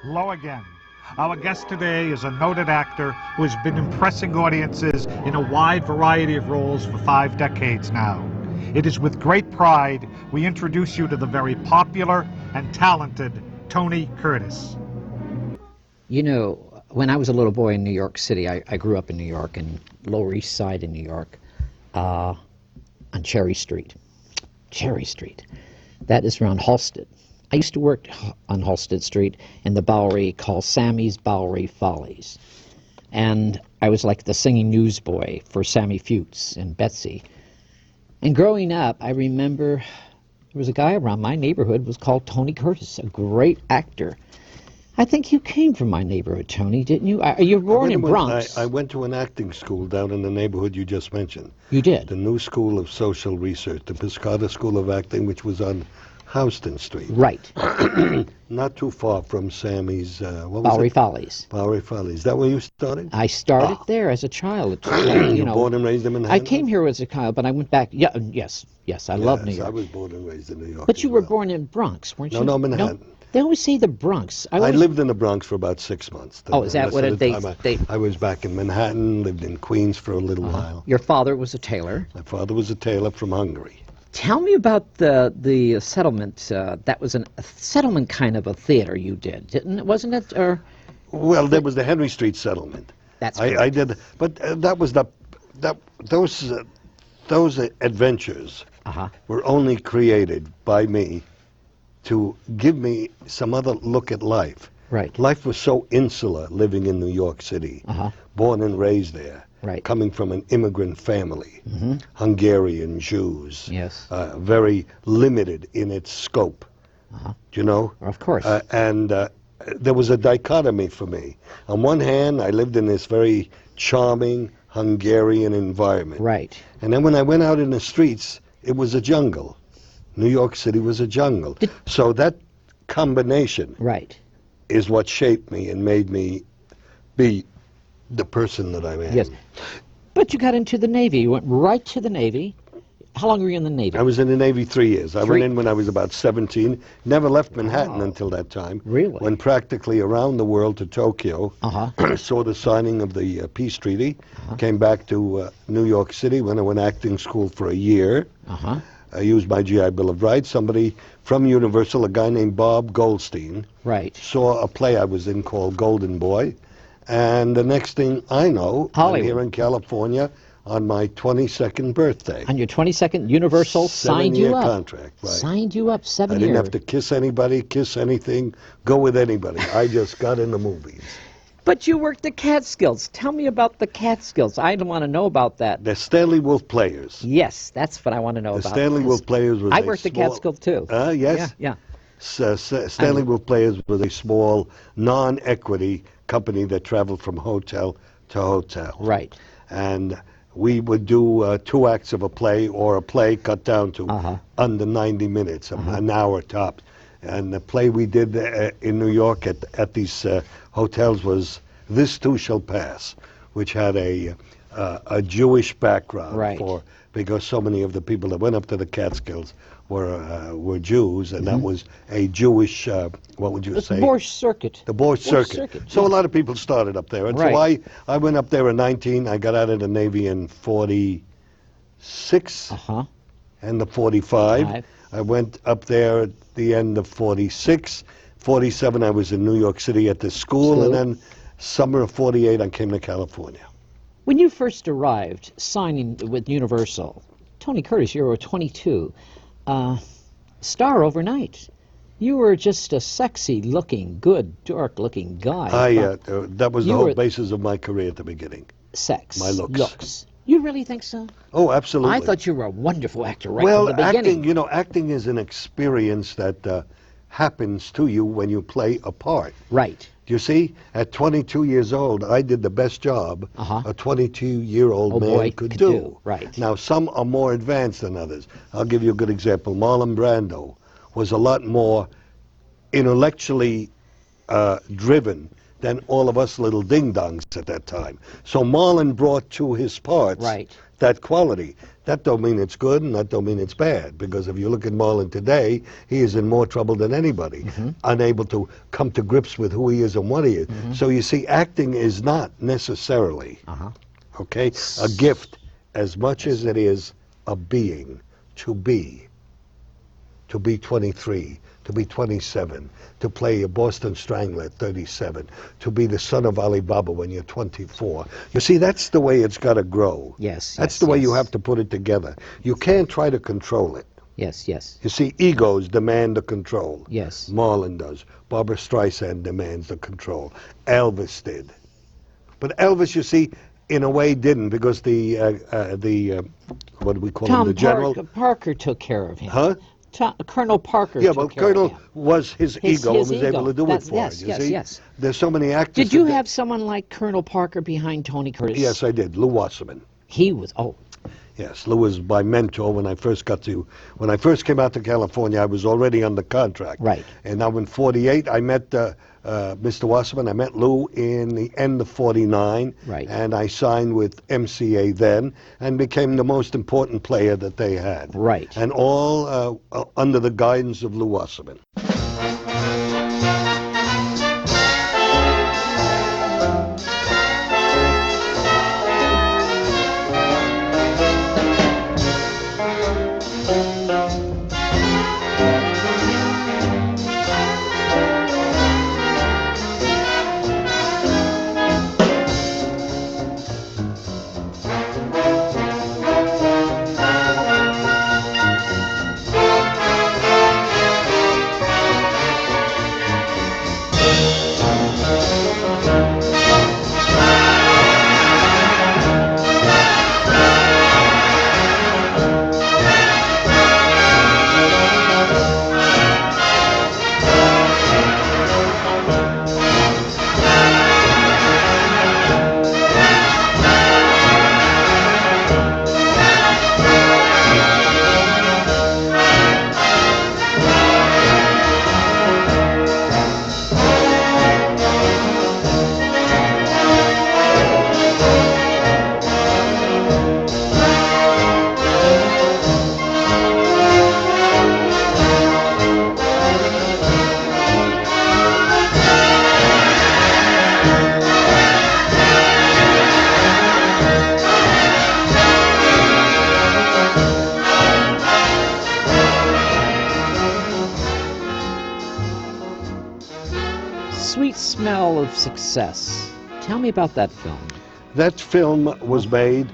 Lowe again. Our guest today is a noted actor who has been impressing audiences in a wide variety of roles for 5 decades now. It is with great pride we introduce you to the very popular and talented Tony Curtis. You know, when I was a little boy in New York City, I grew up in New York, in Lower East Side in New York, on Cherry Street. Cherry Street. That is around Halsted. I used to work on Halsted Street in the Bowery called Sammy's Bowery Follies. And I was like the singing newsboy for Sammy Fuchs and Betsy. And growing up, I remember there was a guy around my neighborhood was called Tony Curtis, a great actor. I think you came from my neighborhood, Tony, didn't you? You were born in Bronx. I went to an acting school down in the neighborhood you just mentioned. You did? The New School of Social Research, the Piscata School of Acting, which was on Houston Street. Right. Not too far from Sammy's, Bowery Follies. Bowery Follies. Is that where you started? I started there as a child. You know, born and raised in Manhattan? I came here as a child, but I went back. Yeah, yes, I love New York. I was born and raised in New York. But you were born in Bronx, weren't you? No, Manhattan. No? They always say the Bronx. I lived in the Bronx for about 6 months. Oh, is that what I was back in Manhattan, lived in Queens for a little while. Your father was a tailor? My father was a tailor from Hungary. Tell me about the settlement. That was a settlement kind of a theater you did, didn't it? Wasn't it? Or well, there was the Henry Street settlement. That's I did, but that was those adventures were only created by me to give me some other look at life. Right. Life was so insular living in New York City, born and raised there. Right. Coming from an immigrant family, Hungarian Jews, yes, very limited in its scope, you know? Of course. And there was a dichotomy for me. On one hand, I lived in this very charming Hungarian environment. Right. And then when I went out in the streets, it was a jungle. New York City was a jungle. So that combination is what shaped me and made me be the person that I am. Yes. But you got into the Navy. You went right to the Navy. How long were you in the Navy? I was in the Navy 3 years. I went in when I was about 17. Never left Manhattan until that time. Really? Went practically around the world to Tokyo. Saw the signing of the peace treaty. Came back to New York City. Went to an acting school for a year. I used my GI Bill of Rights. Somebody from Universal, a guy named Bob Goldstein, saw a play I was in called Golden Boy. And the next thing I know, I'm here in California on my 22nd birthday. On your 22nd, Universal signed you up. 7-year contract, right. Signed you up, 7 years. I didn't have to kiss anybody, kiss anything, go with anybody. I just got in the movies. But you worked the Catskills. Tell me about the Catskills. I don't want to know about that. The Stanley Wolf Players. Yes, that's what I want to know about. The Stanley Wolf Players was I worked the Catskills too. Yes? Yeah. Stanley Wolf Players was a small, non-equity company that traveled from hotel to hotel. Right. And we would do 2 acts of a play, or a play cut down to under 90 minutes, an hour tops. And the play we did in New York at these hotels was This Too Shall Pass, which had a Jewish background because so many of the people that went up to the Catskills were Jews, and that was a Jewish, what would you say? The Borscht Circuit. The Borscht Circuit. So a lot of people started up there. And so I went up there in 19. I got out of the Navy in 46 and the 45. I went up there at the end of 46. 47, I was in New York City at the school, and then summer of 48, I came to California. When you first arrived, signing with Universal, Tony Curtis, you were 22, star overnight. You were just a sexy-looking, good, dark-looking guy. That was the whole basis of my career at the beginning. Sex. My looks. You really think so? Oh, absolutely. I thought you were a wonderful actor from the beginning. Well, acting is an experience that happens to you when you play a part. Right. You see, at 22 years old, I did the best job a 22-year-old man could do. Right. Now, some are more advanced than others. I'll give you a good example. Marlon Brando was a lot more intellectually driven than all of us little ding-dongs at that time. So Marlon brought to his parts that quality. That don't mean it's good, and that don't mean it's bad. Because if you look at Marlon today, he is in more trouble than anybody, unable to come to grips with who he is and what he is. So you see, acting is not necessarily, okay, a gift as much as it is a being, to be 23, to be 27, to play a Boston Strangler at 37, to be the son of Ali Baba when you're 24. You see, that's the way it's got to grow. Yes. That's the way you have to put it together. You can't try to control it. Yes. You see, egos demand the control. Yes. Marlon does. Barbara Streisand demands the control. Elvis did. But Elvis, you see, in a way didn't, because the what do we call him, the general? Parker took care of him. Huh? Colonel Parker Yeah, took but care of Colonel him. was his ego and was ego. able to do That's, it for yes, him, yes, you see? yes. There's so many actors. Did you have someone like Colonel Parker behind Tony Curtis? Yes, I did. Lou Wasserman. He was, Yes, Lou was my mentor when I first came out to California. I was already under contract. Right. And now in '48, I met Mr. Wasserman. I met Lou in the end of '49. Right. And I signed with MCA then and became the most important player that they had. Right. And all under the guidance of Lou Wasserman. Sweet Smell of Success. Tell me about that film. That film was made.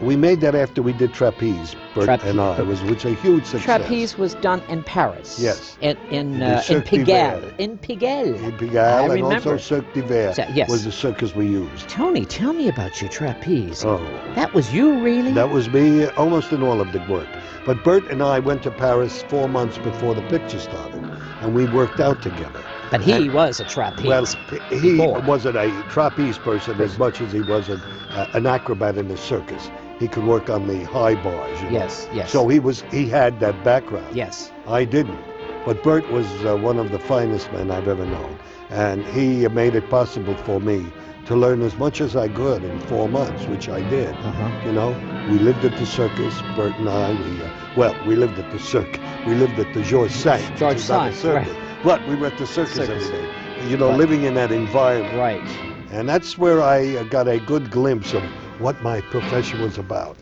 We made that after we did Trapeze, Bert and I. It was a huge success. Trapeze was done in Paris. Yes. In Cirque Pigalle. d'Hiver. In Pigalle. In Pigalle, I and remember. also Cirque d'Hiver Yes. was the circus we used. Tony, tell me about your trapeze. Oh. That was you, really? That was me almost in all of the work. But Bert and I went to Paris 4 months before the picture started, and we worked out together. But he was a trapeze. Well, he before. wasn't a trapeze person as much as he was an acrobat in the circus. He could work on the high bars. You know? Yes, yes. So he had that background. Yes. I didn't. But Bert was one of the finest men I've ever known. And he made it possible for me to learn as much as I could in 4 months, which I did. You know, we lived at the circus, Bert and I. We lived at the circus. We lived at the Georges Cinq. Georges Cinq, right. But we were at the circus every day. You know, living in that environment. Right. And that's where I got a good glimpse of what my profession was about.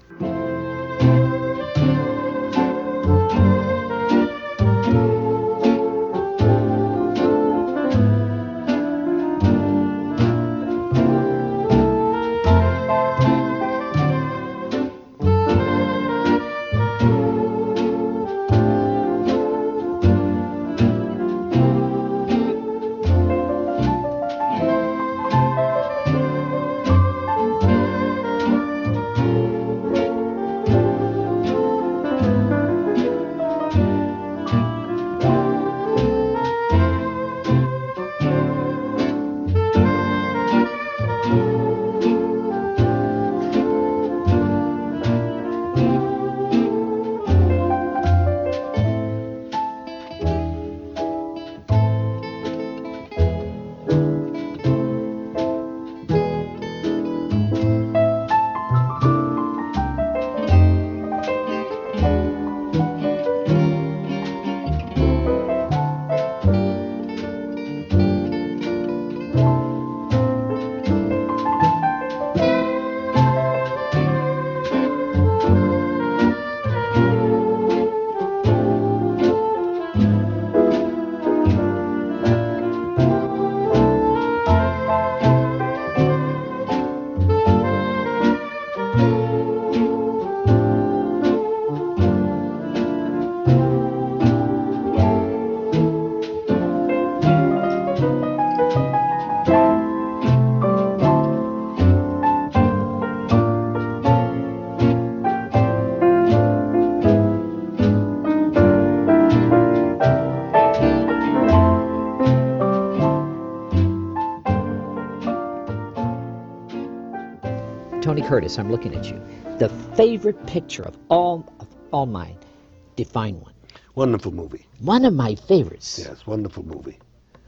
Tony Curtis, I'm looking at you. The favorite picture of all mine. Define one. Wonderful movie. One of my favorites. Yes, wonderful movie.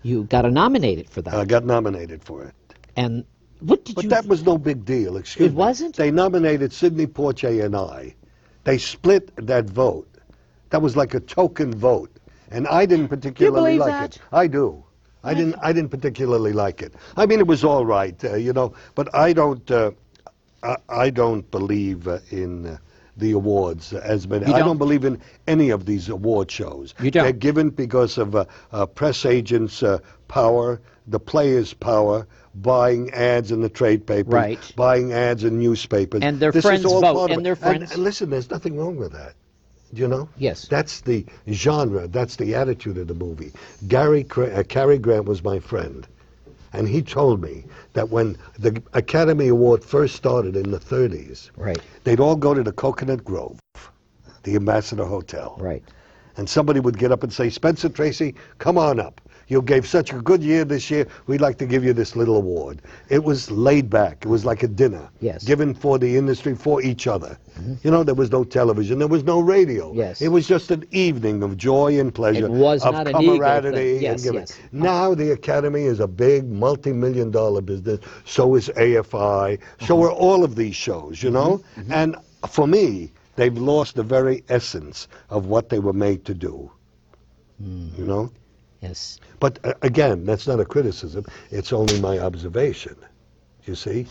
You got nominated for that. I got nominated for it. And what did But you... that was no big deal, excuse me. It wasn't? They nominated Sidney Poitier and I. They split that vote. That was like a token vote. And I didn't particularly like that? it. I do. I didn't particularly like it. I mean, it was all right, but I don't believe in the awards as many. I don't believe in any of these award shows. You don't? They're given because of press agents' power, the players' power, buying ads in the trade papers, Right. buying ads in newspapers. And their This friends is all vote, part of and it. their friends... And listen, there's nothing wrong with that. You know? Yes. That's the genre. That's the attitude of the movie. Cary Grant was my friend. And he told me that when the Academy Award first started in the 30s, Right. they'd all go to the Coconut Grove, the Ambassador Hotel. Right. And somebody would get up and say, Spencer Tracy, come on up. You gave such a good year this year. We'd like to give you this little award. It was laid back. It was like a dinner. Yes. Given for the industry, for each other. You know, there was no television. There was no radio. Yes. It was just an evening of joy and pleasure. It was of not an ego camaraderie. thing. Yes, and giving. yes. Now the Academy is a big multi-million-dollar business. So is AFI. So are all of these shows, you know? And for me, they've lost the very essence of what they were made to do. You know? Yes. But again, that's not a criticism. It's only my observation. You see?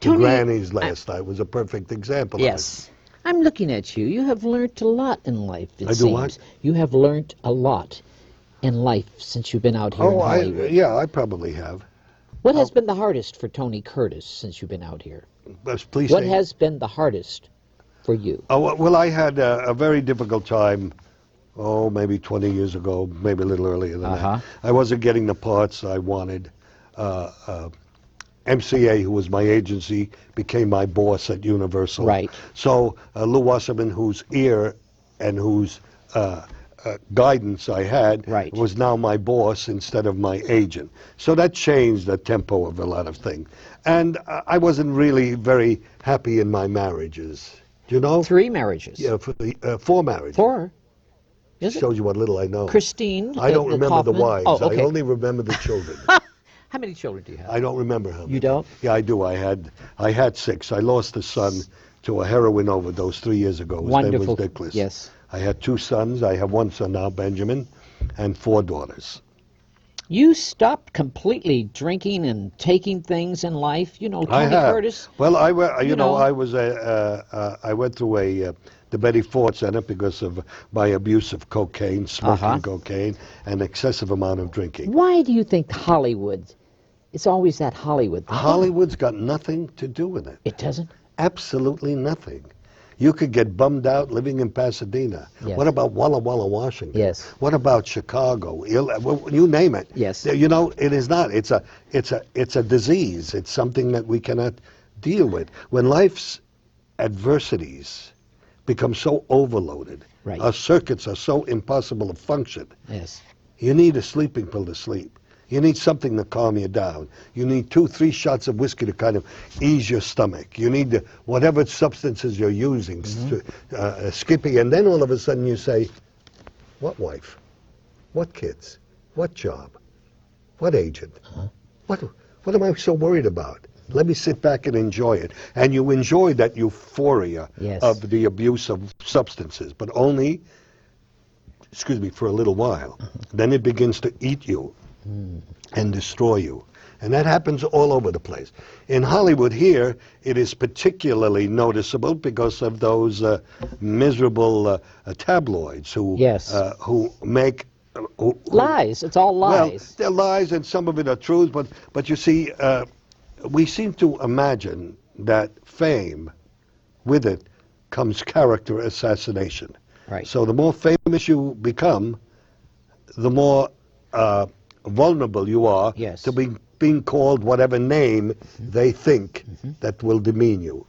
Tony, the Grannies last night was a perfect example of it. Yes. I'm looking at you. You have learned a lot in life, it I do seems. what? You have learned a lot in life since you've been out here in Hollywood. Yeah, I probably have. What has been the hardest for Tony Curtis since you've been out here? Please What say- has been the hardest for you? Oh, well, I had a very difficult time, maybe 20 years ago, maybe a little earlier than that. I wasn't getting the parts I wanted. MCA, who was my agency, became my boss at Universal. Right. So Lou Wasserman, whose ear and whose guidance I had, Right. was now my boss instead of my agent. So that changed the tempo of a lot of things. And I wasn't really very happy in my marriages. You know? 3 marriages. Yeah, 4 marriages. 4. Is it? Shows you what little I know. Christine. I don't remember the Kaufman? wives. Oh, okay. I only remember the children. How many children do you have? I don't remember how many. You don't? Yeah, I do. I had 6. I lost a son to a heroin overdose 3 years ago. His name Wonderful. was Nicholas. Yes. I had 2 sons. I have 1 son now, Benjamin, and 4 daughters. You stopped completely drinking and taking things in life. You know, I Tony have. Curtis. Well, I went through the Betty Ford Center because of my abuse of cocaine, smoking cocaine, and excessive amount of drinking. Why do you think Hollywood? It's always that Hollywood thing. Hollywood's got nothing to do with it. It doesn't? Absolutely nothing. You could get bummed out living in Pasadena. Yes. What about Walla Walla, Washington? Yes. What about Chicago? You name it. Yes. You know, it is not. It's a disease. It's something that we cannot deal with. When life's adversities become so overloaded, Right. our circuits are so impossible to function. Yes. You need a sleeping pill to sleep. You need something to calm you down. You need 2-3 shots of whiskey to kind of ease your stomach. You need whatever substances you're using, Skippy, and then all of a sudden you say, what wife? What kids? What job? What agent? What am I so worried about? Let me sit back and enjoy it. And you enjoy that euphoria Yes. of the abuse of substances, but only, for a little while. Then it begins to eat you and destroy you. And that happens all over the place. In Hollywood here, it is particularly noticeable because of those miserable tabloids who make lies. It's all lies. Well, they're lies, and some of it are truths. But you see, we seem to imagine that fame, with it, comes character assassination. Right. So the more famous you become, the more vulnerable you are to being called whatever name they think that will demean you.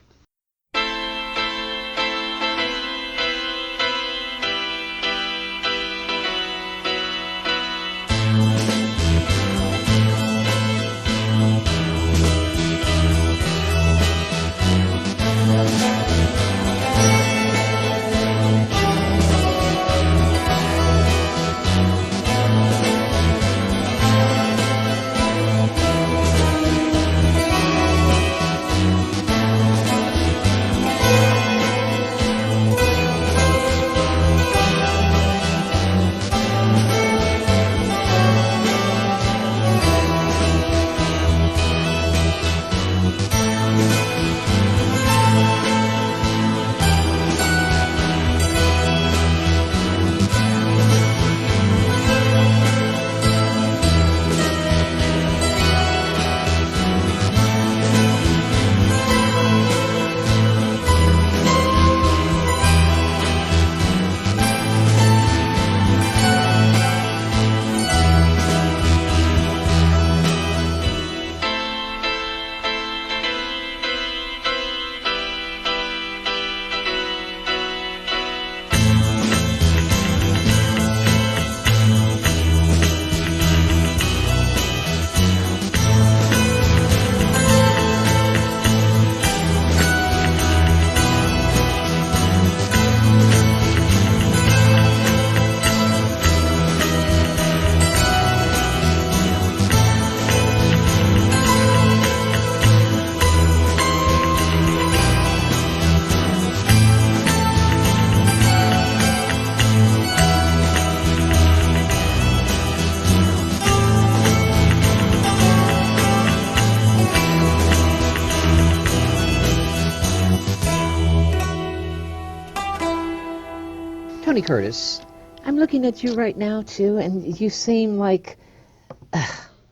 Tony Curtis, I'm looking at you right now, too, and you seem like,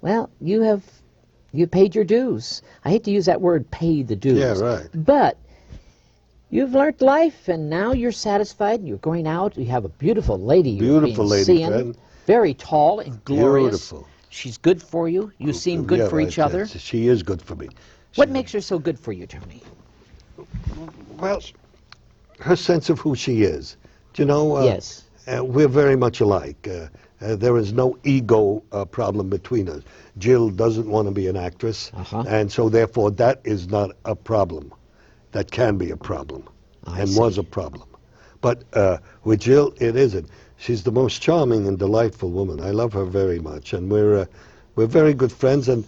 well, you paid your dues. I hate to use that word, pay the dues. Yeah, right. But you've learned life, and now you're satisfied. You're going out. You have a beautiful lady you're Beautiful being lady seeing. friend. Very tall and glorious. Beautiful. She's good for you. You seem good Yeah, for each right, other. She is good for me. What makes her so good for you, Tony? Well, her sense of who she is. Do you know? Yes. We're very much alike. There is no ego problem between us. Jill doesn't want to be an actress, and so therefore that is not a problem. That can be a problem, and was a problem. But with Jill, it isn't. She's the most charming and delightful woman. I love her very much, and we're very good friends, and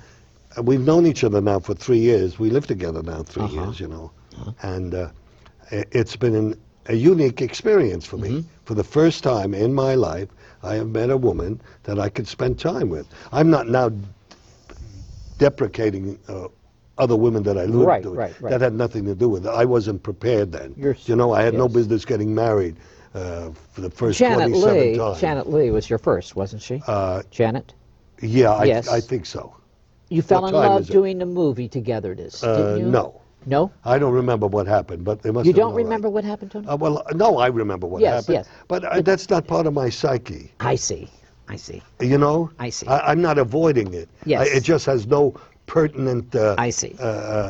we've known each other now for 3 years. We live together now 3 years, you know, and it's been a unique experience for me. For the first time in my life, I have met a woman that I could spend time with. I'm not now deprecating other women that I lived with. That had nothing to do with it. I wasn't prepared then. You know, I had no business getting married for the first 27 times. Janet Leigh was your first, wasn't she? Janet? Yeah, Yes. I think so. You fell in love doing a movie together, didn't you? No. No? I don't remember what happened, but it must You have been don't remember what happened, Tony? well, no, I remember what happened. Yes. But that's not part of my psyche. I see. I see. You know? I see. I'm not avoiding it. Yes. It just has no pertinent... I see.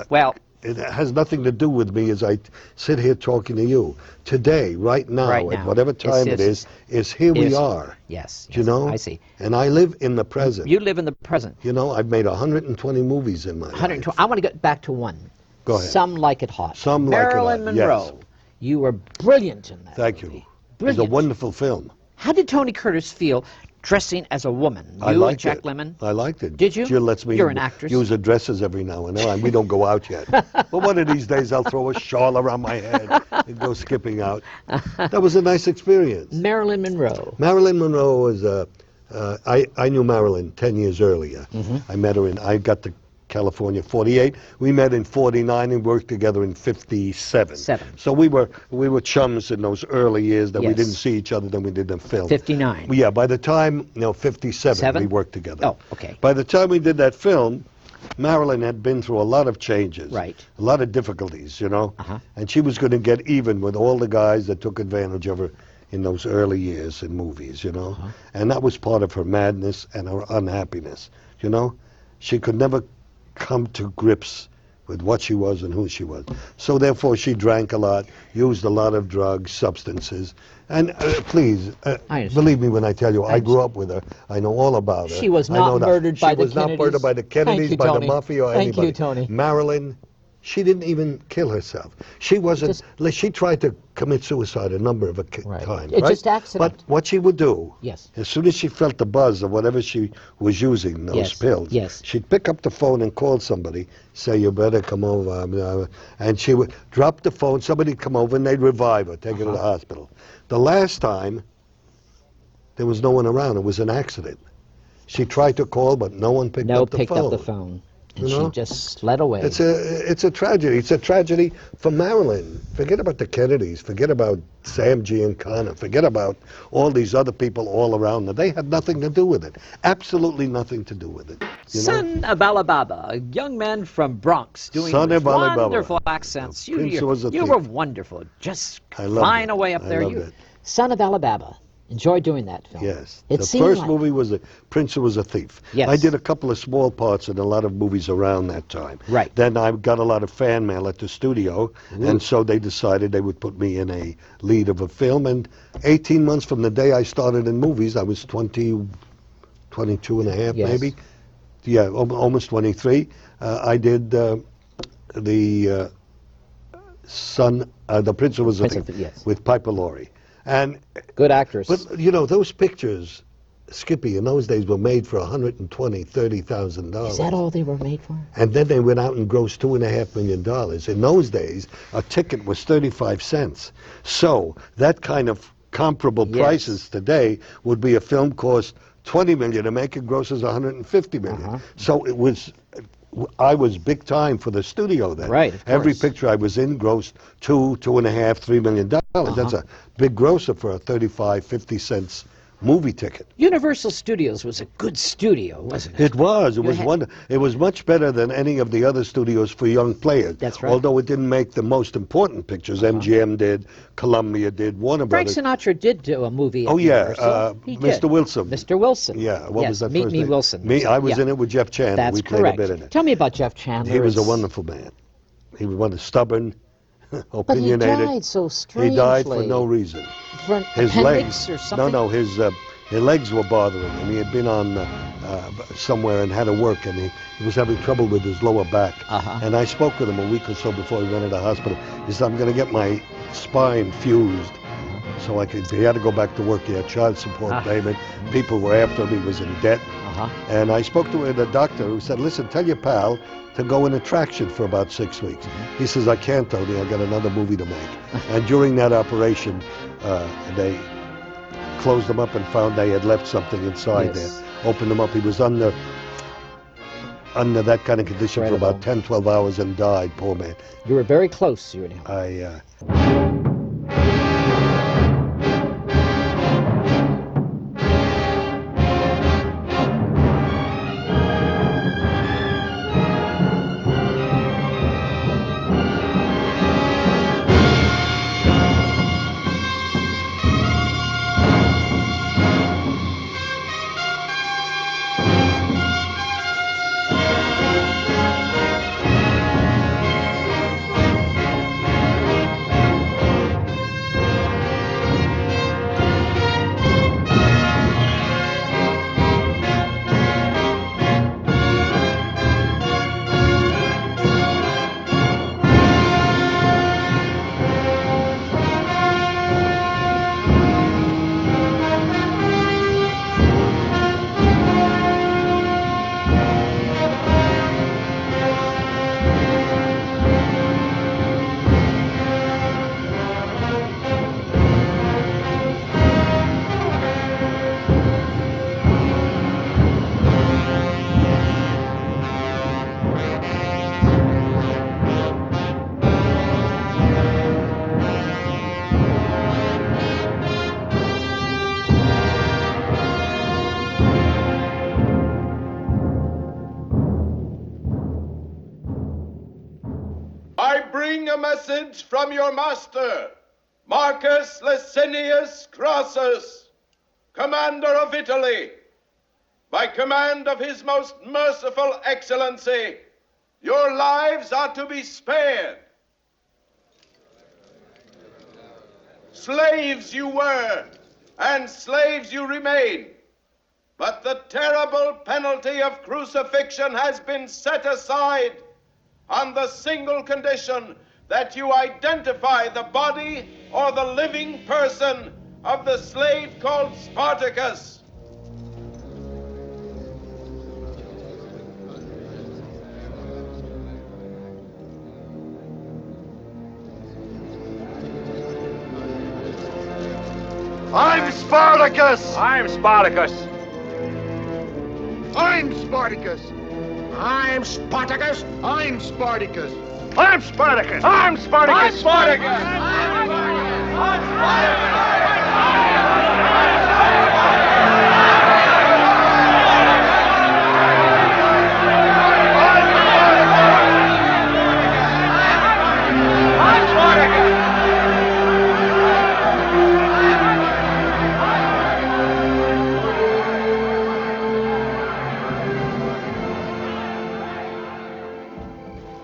Well... It has nothing to do with me as I sit here talking to you. Today, right now, at whatever time it is here we are. Yes. Do you know? I see. And I live in the present. You live in the present. You know, I've made 120 movies in my life. I want to get back to one. Go ahead. Some Like It Hot. Some Like It Hot, Marilyn Monroe. yes. You were brilliant in that Thank movie. you. Brilliant. It's a wonderful film. How did Tony Curtis feel dressing as a woman? You and Jack Lemmon? I liked it. Did you? Jill lets me You're an actress. use her dresses every now and then, and we don't go out yet. But one of these days I'll throw a shawl around my head and go skipping out. That was a nice experience. Marilyn Monroe. Marilyn Monroe was, I knew Marilyn 10 years earlier. I met her I got to California 48. We met in 49 and worked together in 57. So we were chums in those early years that we didn't see each other, then we did the film. 59. Yeah, by the time, 57, we worked together. Oh, okay. By the time we did that film, Marilyn had been through a lot of changes. Right. A lot of difficulties, you know. And she was going to get even with all the guys that took advantage of her in those early years in movies, you know. And that was part of her madness and her unhappiness, you know. She could never come to grips with what she was and who she was. So therefore she drank a lot, used a lot of drugs, substances. And please, believe me when I tell you, I grew up with her. I know all about her. She was not murdered by the Kennedys. She was not murdered by the Kennedys, by the mafia or anybody. Thank you, Tony. Marilyn, she didn't even kill herself. She wasn't, she tried to commit suicide a number of times. It's just accident. But what she would do, yes, as soon as she felt the buzz of whatever she was using, those pills, she'd pick up the phone and call somebody, say, you better come over. And she would drop the phone, somebody'd come over and they'd revive her, take her to the hospital. The last time, there was no one around. It was an accident. She tried to call, but no one picked up the phone. And she just fled away. It's a tragedy. It's a tragedy for Marilyn. Forget about the Kennedys. Forget about Sam Giancana. Forget about all these other people all around her. They had nothing to do with it. Absolutely nothing to do with it. Son of Alabama, a young man from Bronx doing wonderful accents. You were wonderful. Just flying away up there. Son of Alabama. Enjoyed doing that film. Yes. The first movie was Prince Who Was a Thief. Yes. I did a couple of small parts in a lot of movies around that time. Right. Then I got a lot of fan mail at the studio, and so they decided they would put me in a lead of a film. And 18 months from the day I started in movies, I was 22 and a half, maybe. Yeah, almost 23. I did the Prince Who Was a Thief with Piper Laurie. And good actress. But you know, those pictures, Skippy, in those days were made for $120,000, $30,000. Is that all they were made for? And then they went out and grossed $2.5 million. In those days, a ticket was 35 cents. So that kind of comparable prices today would be a film cost $20 million to make, it grosses $150 million. So it was I was big time for the studio then. Right, of Every course. picture I was in grossed $2.5, $3 million. That's a big grosser for a 35, 50 cents movie ticket. Universal Studios was a good studio, wasn't it? It was. It You was had- wonderful. It was much better than any of the other studios for young players. That's right. Although it didn't make the most important pictures. MGM did, Columbia did, Warner Frank Brothers. Sinatra did do a movie at Oh yeah, Universal. He Mr. did. Wilson. Mr. Wilson. Yeah, what Yes, was that Meet first Me name? Wilson. Me, I was Yeah. in it with Jeff Chandler. That's We correct. played a bit in it. Tell me about Jeff Chandler. He was a It's- wonderful man. He was stubborn, But he opinionated. died so He strangely. died for no reason. For an His appendix legs. or something? No, his legs were bothering him. He had been on somewhere and had to work, and he was having trouble with his lower back. And I spoke with him a week or so before he went into the hospital. He said, "I'm going to get my spine fused." So he had to go back to work. He had child support payment. People were after him. He was in debt. And I spoke to the doctor who said, "Listen, tell your pal to go in attraction for about 6 weeks." He says, "I can't, Tony. I got another movie to make." And during that operation, they closed him up and found they had left something inside there. Opened him up. He was under that kind of condition for about 10, 12 hours and died, poor man. You were very close, you and him. I bring a message from your master, Marcus Licinius Crassus, commander of Italy. By command of his most merciful excellency, your lives are to be spared. Slaves you were, and slaves you remain. But the terrible penalty of crucifixion has been set aside on the single condition that you identify the body or the living person of the slave called Spartacus. I'm Spartacus! I'm Spartacus. I'm Spartacus! I'm Spartacus. I'm Spartacus! I'm Spartacus. I'm Spartacus. Spartacus!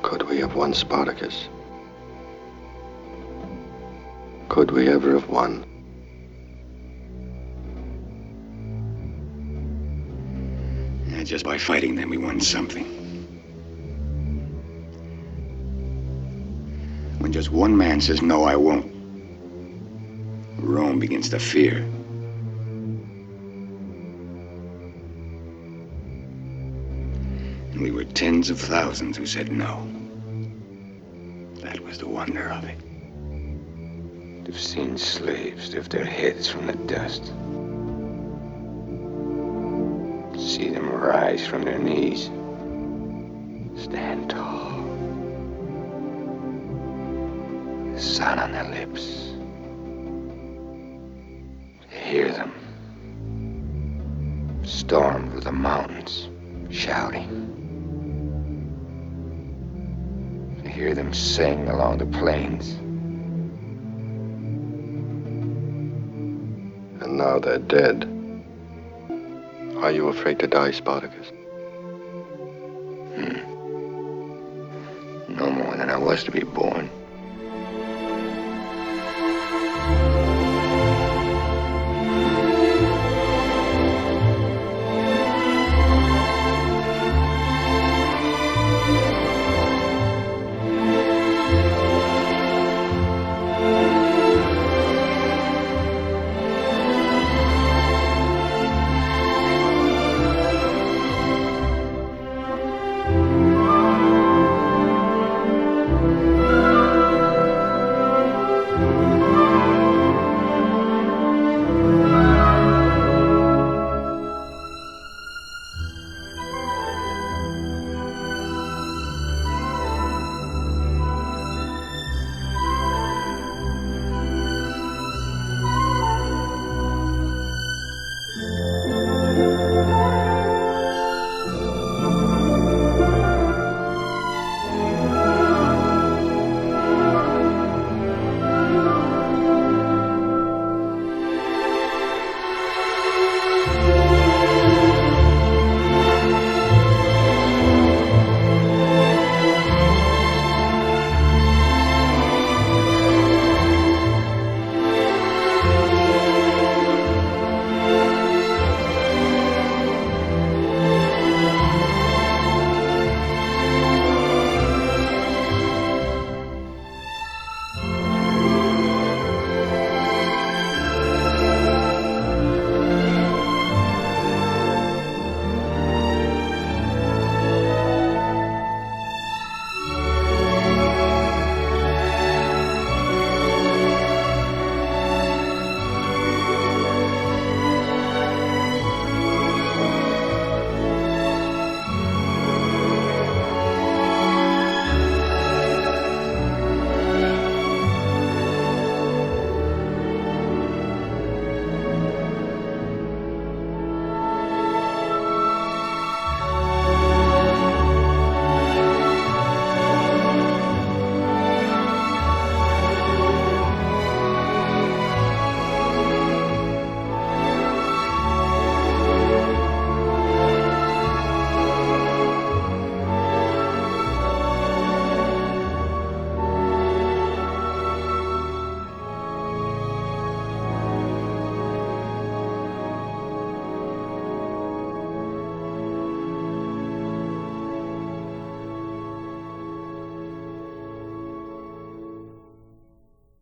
Could we have won Spartacus? Could we ever have won? Yeah, just by fighting them, we won something. When just one man says, "No, I won't," Rome begins to fear. And we were tens of thousands who said no. That was the wonder of it. They've seen slaves lift their heads from the dust. See them rise from their knees. Stand tall. The sun on their lips. To hear them. Storm through the mountains, shouting. To hear them sing along the plains. And now they're dead. Are you afraid to die, Spartacus? No more than I was to be born.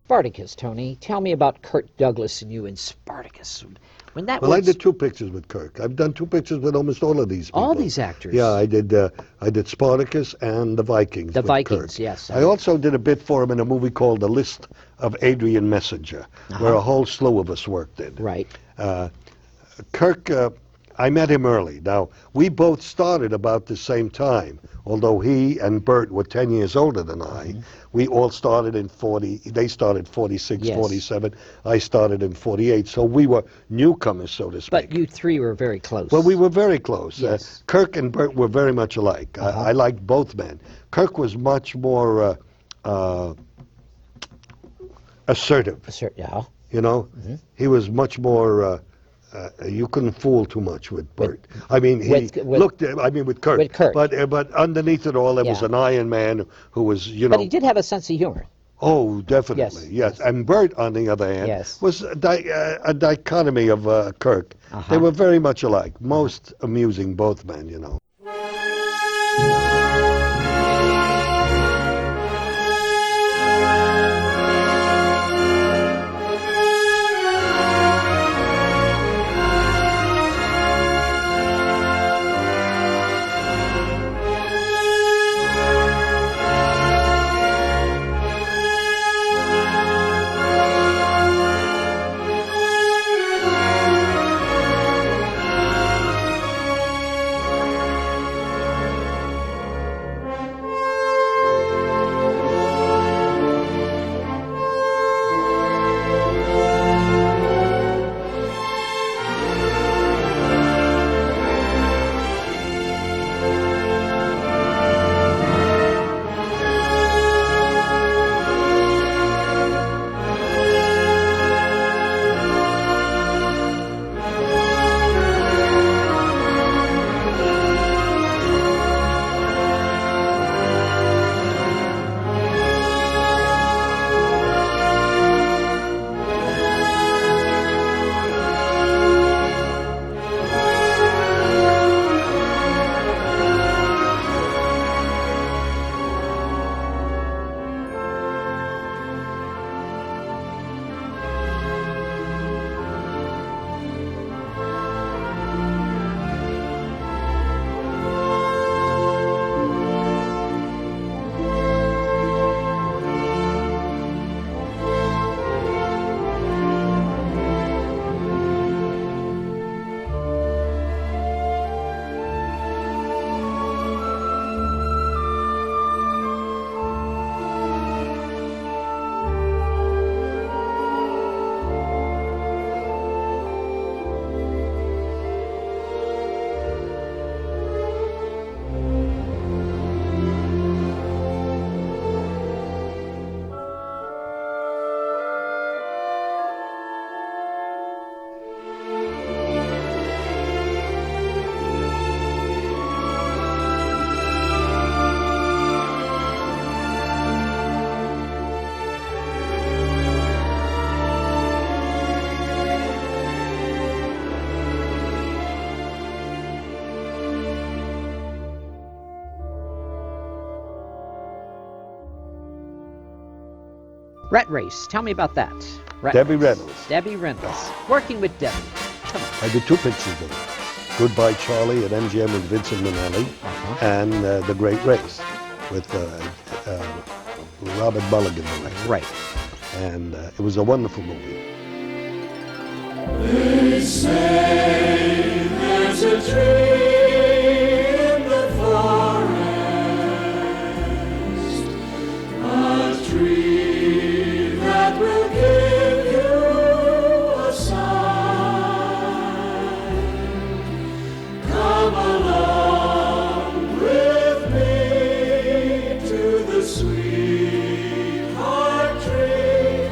Spartacus, Tony. Tell me about Kirk Douglas and you in Spartacus. When that Well, I was did 2 pictures with Kirk. I've done 2 pictures with almost all of these people. all these actors. Yeah, I did Spartacus and the Vikings. The with Vikings, Kirk. yes. I also did a bit for him in a movie called The List of Adrian Messenger, where a whole slew of us worked in. Right. Kirk, I met him early. Now, we both started about the same time, although he and Bert were 10 years older than I. We all started in 40, they started 46, Yes. 47. I started in 48, so we were newcomers, so to speak. But you three were very close. Well, we were very close. Yes. Kirk and Bert were very much alike. I liked both men. Kirk was much more assertive. Yeah. You know, he was much more. You couldn't fool too much with Bert. I mean, he looked. I mean, with Kirk. With Kirk. But underneath it all, there was Yeah. an Iron Man who was, you know. But he did have a sense of humor. Oh, definitely. Yes. And Bert, on the other hand, was a dichotomy of Kirk. They were very much alike. Most amusing, both men, you know. Rat Race. Tell me about that. Debbie Reynolds. Debbie Reynolds. Working with Debbie. Come on. I did 2 pictures with her. Goodbye Charlie at MGM with Vincent Minnelli, and The Great Race with Robert Mulligan directed. Right. And it was a wonderful movie. They say there's a tree in the forest, a tree that will give you a sign. Come along with me to the sweetheart tree.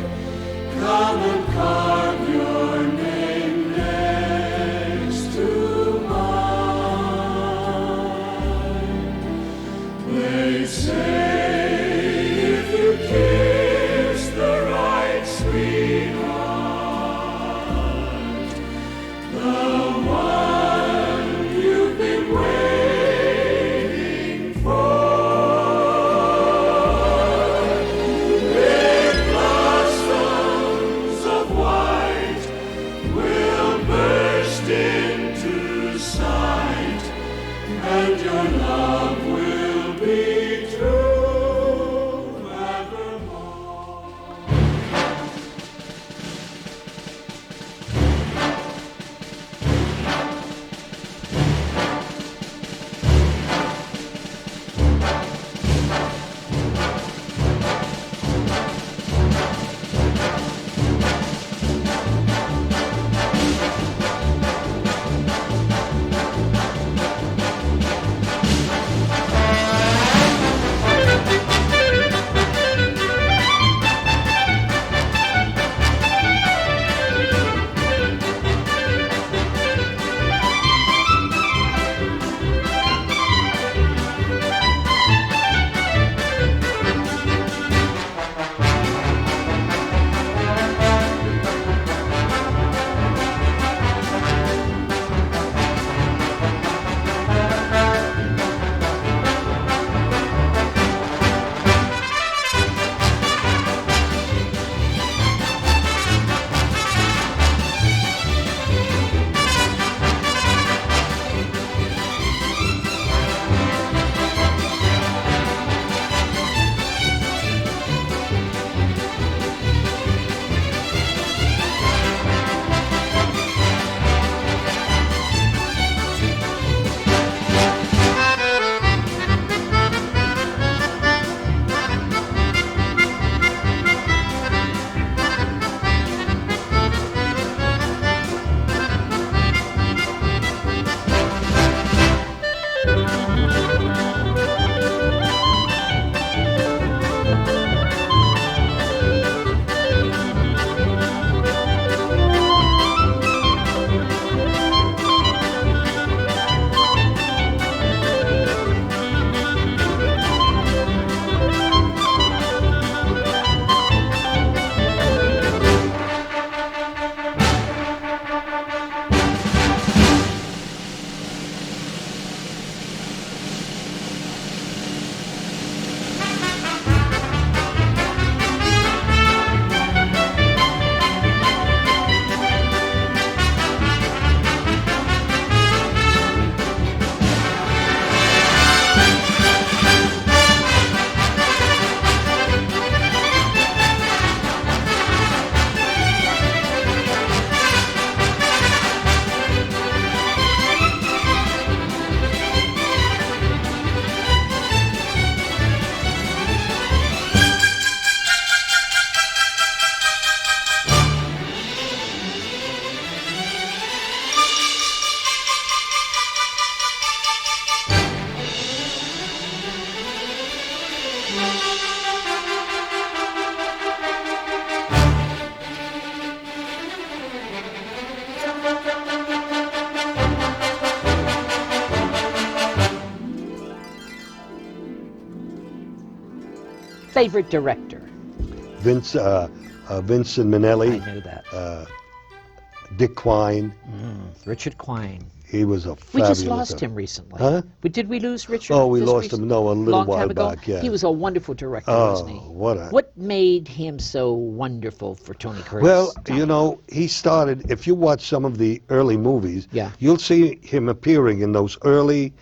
Come and carve your name next to mine. They say if you kiss the right sweetheart, the one you've been waiting for, big blossoms of white will burst into sight, and your love will be true evermore. Favorite director? Vincent Minnelli. I knew that. Dick Quine. Richard Quine. He was a We fabulous just lost actor. him recently. Huh? Did we lose Richard? Oh, we just lost him, no, a little long while time ago? back, yeah. He was a wonderful director, Oh, wasn't he? what made him so wonderful for Tony Curtis? Well, you know, he started, if you watch some of the early movies, Yeah. you'll see him appearing in those early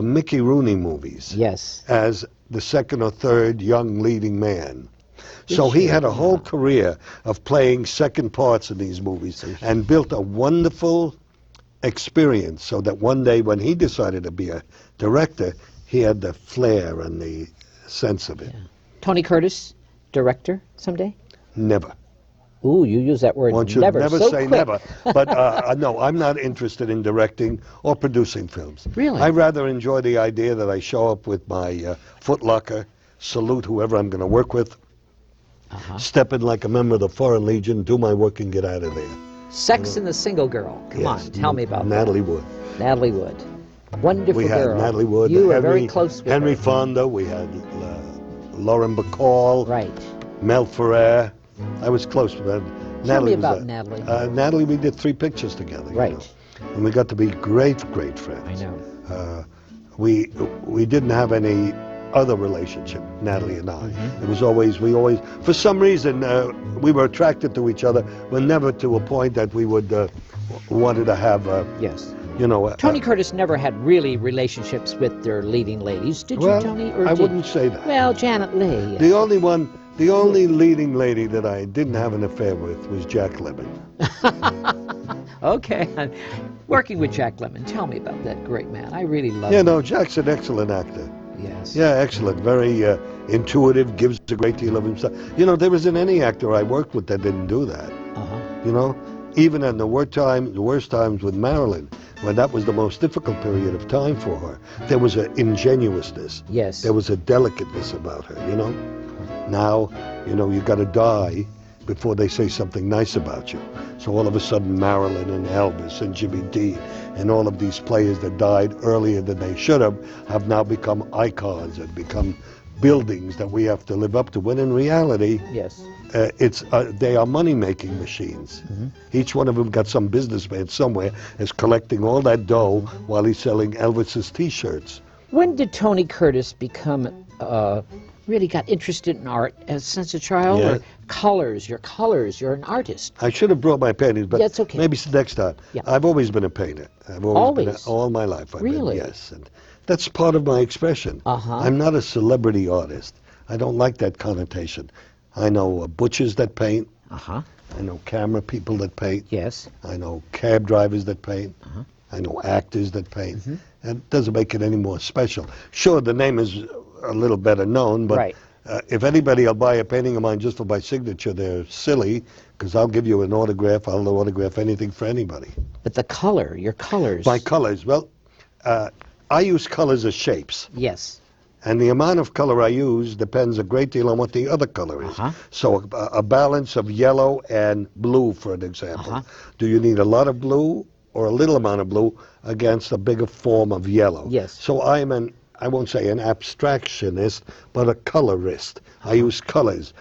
Mickey Rooney movies. Yes. As the second or third young leading man. So he had a whole career of playing second parts in these movies and built a wonderful experience so that one day when he decided to be a director, he had the flair and the sense of it. Yeah. Tony Curtis, director someday? Never. Ooh, you use that word One should never. never so say quick. never. But no, I'm not interested in directing or producing films. Really? I rather enjoy the idea that I show up with my footlocker, salute whoever I'm going to work with, step in like a member of the Foreign Legion, do my work and get out of there. Sex and the Single Girl. Come on, tell me about Natalie that. Wood. Natalie Wood. Wonderful We had girl. Natalie Wood. You were Henry, very close with Henry her. Fonda. We had Lauren Bacall. Right. Mel Ferrer. I was close with her. Tell me was about a- Natalie. Natalie, we did 3 pictures together. you Right. know. And we got to be great friends. I know. We didn't have any other relationship, Natalie and I. Mm-hmm. It was always, for some reason, we were attracted to each other, but never to a point that we would wanted to have, Yes. you know. Tony Curtis never had really relationships with their leading ladies, did well, you, Tony? Or I did- wouldn't say that. Well, Janet Leigh. The only leading lady that I didn't have an affair with was Jack Lemmon. Okay. Working with Jack Lemmon, tell me about that great man. I really love Yeah, him. no, Jack's an excellent actor. Yes. Yeah, excellent. Very intuitive, gives a great deal of himself. You know, there isn't any actor I worked with that didn't do that. Uh-huh. You know, even in the worst times with Marilyn, when that was the most difficult period of time for her, there was an ingenuousness. Yes. There was a delicateness about her, you know. Now, you know, you got to die before they say something nice about you. So all of a sudden, Marilyn and Elvis and Jimmy Dean and all of these players that died earlier than they should have now become icons and become buildings that we have to live up to. When in reality, Yes. they are money-making machines. Each one of them got some businessman somewhere is collecting all that dough while he's selling Elvis's T-shirts. When did Tony Curtis become really got interested in art since a child? Yeah. Or colors? Your colors. You're an artist. I should have brought my paintings, but Yeah, it's okay. maybe next time. Yeah. I've always been a painter. I've always been Always? all my life. I've Really? Been, yes, and that's part of my expression. Uh-huh. I'm not a celebrity artist. I don't like that connotation. I know butchers that paint. Uh-huh. I know camera people that paint. Yes. I know cab drivers that paint. Uh-huh. I know actors that paint. And it doesn't make it any more special. Sure, the name is a little better known, but Right. If anybody will buy a painting of mine just for my signature, they're silly, because I'll give you an autograph. I'll autograph anything for anybody. But the color, your colors. My colors, well, I use colors as shapes. Yes. And the amount of color I use depends a great deal on what the other color is. Uh-huh. So a balance of yellow and blue, for an example. Uh-huh. Do you need a lot of blue or a little amount of blue against a bigger form of yellow? Yes. So I won't say an abstractionist, but a colorist. I use colors.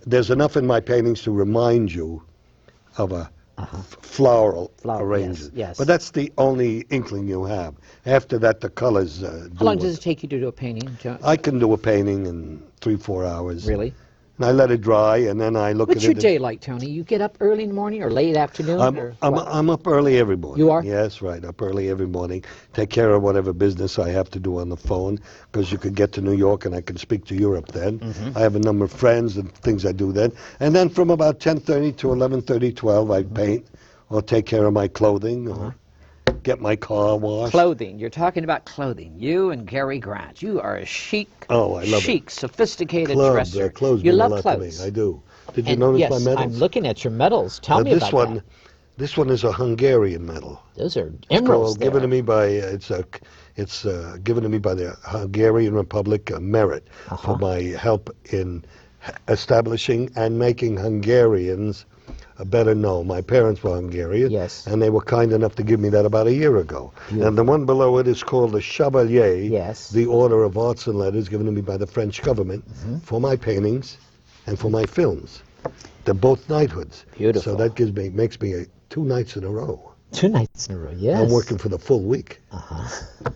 There's enough in my paintings to remind you of a floral arrangement. yes. But that's the only inkling you have. After that, the colors How long does it take you to do a painting, John? I can do a painting in 3-4 hours. Really? And I let it dry, and then I look What's at your it. day like, Tony? You get up early in the morning or late afternoon? or what? I'm up early every morning. You are? Yes, right. Up early every morning. Take care of whatever business I have to do on the phone, because you could get to New York and I can speak to Europe then. I have a number of friends and things I do then. And then from about 10:30 to 11:30, 12, I paint or take care of my clothing or get my car washed. Clothing. You're talking about clothing. You and Gary Grant. You are a chic, Oh, I love chic, sophisticated Club, dresser. clothes You mean a love lot clothes. to me. I do. Did you And notice yes, my medals? I'm looking at your medals. Tell me this about one, that. This one is a Hungarian medal. Those are It's emeralds called, given to there. me by given to me by the Hungarian Republic Merit for my help in establishing and making Hungarians better known. My parents were Hungarian, Yes. and they were kind enough to give me that about a year ago. And the one below it is called the Chevalier, Yes. the Order of Arts and Letters, given to me by the French government for my paintings and for my films. They're both knighthoods. Beautiful. So that makes me 2 knights in a row. 2 nights in a row, yes. I'm working for the full week. Uh-huh.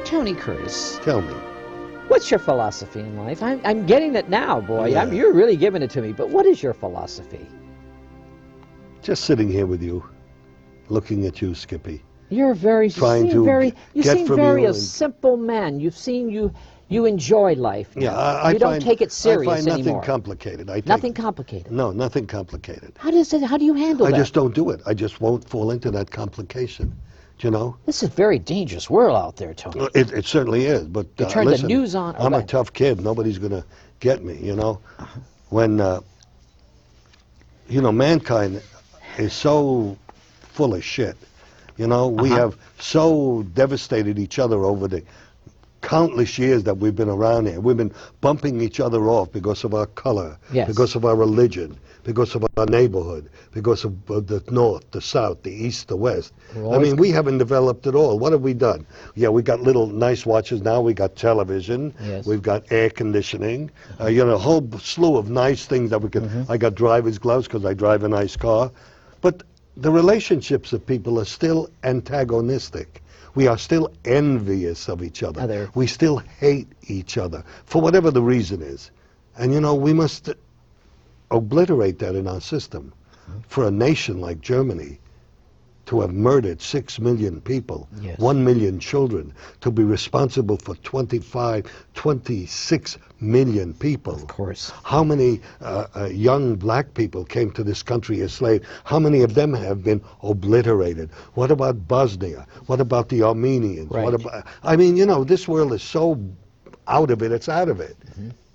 Tony Curtis, Tell me. what's your philosophy in life? I'm getting it now, boy. Yeah. You're really giving it to me. But what is your philosophy? Just sitting here with you, looking at you, Skippy. You're very, Trying you to seem very, you get seem from very you a and- simple man. You enjoy life. Yeah, now. I you don't find, take it serious I find nothing anymore. complicated. I take, Nothing complicated. No, nothing complicated. How do you handle I that? just don't do it. I just won't fall into that complication. Do you know? This is a very dangerous world out there, Tony. It certainly is. But You turn listen, the news on. I'm a right. tough kid. Nobody's going to get me, you know? When, mankind is so full of shit. You know, we have so devastated each other over the countless years that we've been around here. We've been bumping each other off because of our color, Yes. because of our religion, because of our neighborhood, because of the north, the south, the east, the west. I mean, we haven't developed it all. What have we done? Yeah, we got little nice watches now. We got television. Yes. We've got air conditioning. A whole slew of nice things that we can. I got driver's gloves because I drive a nice car. But the relationships of people are still antagonistic. We are still envious of each other. We still hate each other for whatever the reason is. And, we must obliterate that in our system. For a nation like Germany to have murdered 6 million people, 1 million children, to be responsible for 26 million people. Of course. How many young black people came to this country as slaves? How many of them have been obliterated? What about Bosnia? What about the Armenians? Right. What about, this world is so out of it, it's out of it.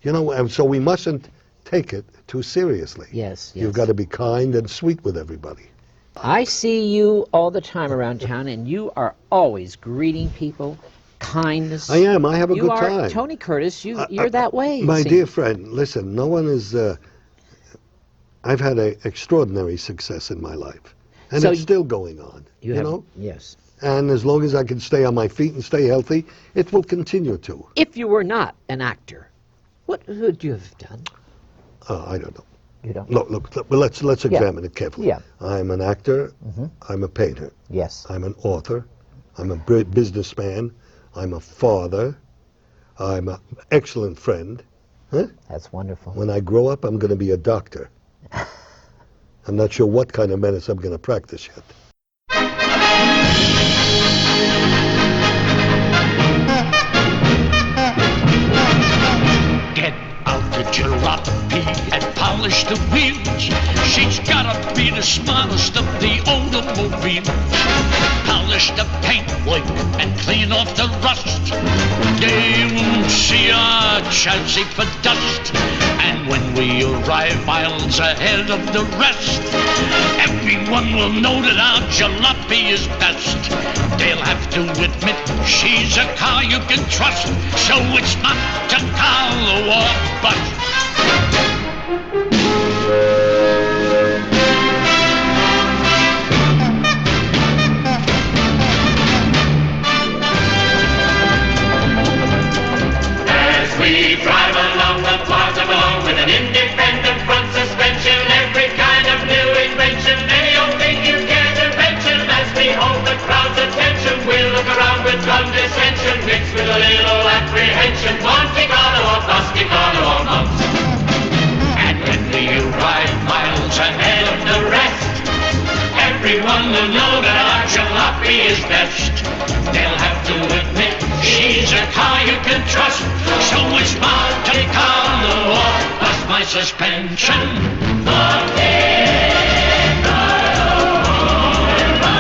And so we mustn't take it too seriously. Yes. You've got to be kind and sweet with everybody. I see you all the time around town, and you are always greeting people, kindness. I am. I have a good You are time. Tony Curtis. You're that way. My it dear seems. friend, listen, no one is... I've had an extraordinary success in my life. And So it's still going on, you know? Yes. And as long as I can stay on my feet and stay healthy, it will continue to. If you were not an actor, what would you have done? I don't know. You don't. Look, let's examine it carefully. Yeah. I'm an actor. I'm a painter. Yes. I'm an author. I'm a businessman. I'm a father. I'm an excellent friend. Huh? That's wonderful. When I grow up, I'm going to be a doctor. I'm not sure what kind of medicine I'm going to practice yet. Get out the jalopy and polish the wheels. She's gotta be the smartest of the automobiles. Polish the paint like and clean off the rust. They won't see a chance for dust. And when we arrive miles ahead of the rest, everyone will know that our jalopy is best. They'll have to admit she's a car you can trust, so it's not a car or bust. We drive along the plaza below with an independent front suspension, every kind of new invention, any old thing you care to mention. As we hold the crowd's attention, we'll look around with condescension, mixed with a little apprehension. Monte Carlo or Monte Carlo or mumps. And when we arrive miles ahead of the rest, everyone will know that our jalopy is best. They'll have to admit she's a car you can trust, so it's Monte Carlo or bust my suspension. Monte Carlo or bust.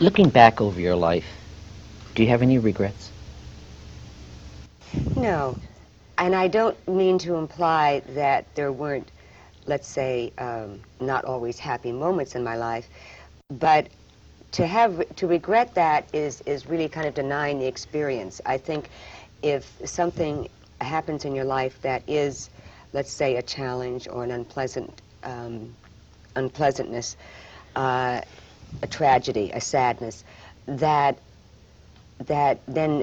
Looking back over your life, do you have any regrets? No. And I don't mean to imply that there weren't, let's say, not always happy moments in my life, but to regret that is really kind of denying the experience. I think if something happens in your life that is, let's say, a challenge or an unpleasantness, a tragedy, a sadness, that then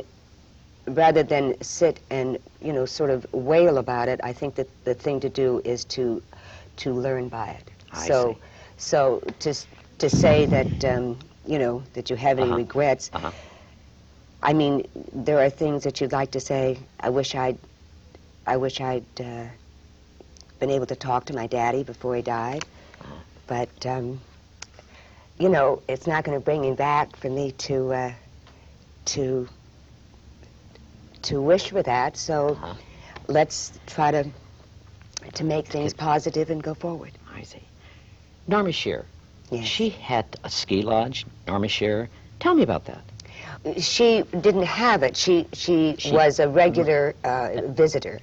rather than sit and, you know, sort of wail about it, I think that the thing to do is to learn by it. I see. So to say that, you know, that you have any regrets, I mean, there are things that you'd like to say, I wish I'd been able to talk to my daddy before he died, but, you know, it's not going to bring him back for me to wish for that, so let's try to make things positive and go forward. I see. Norma Shearer. Yes. She had a ski lodge, Norma Shearer. Tell me about that. She didn't have it. She was a regular visitor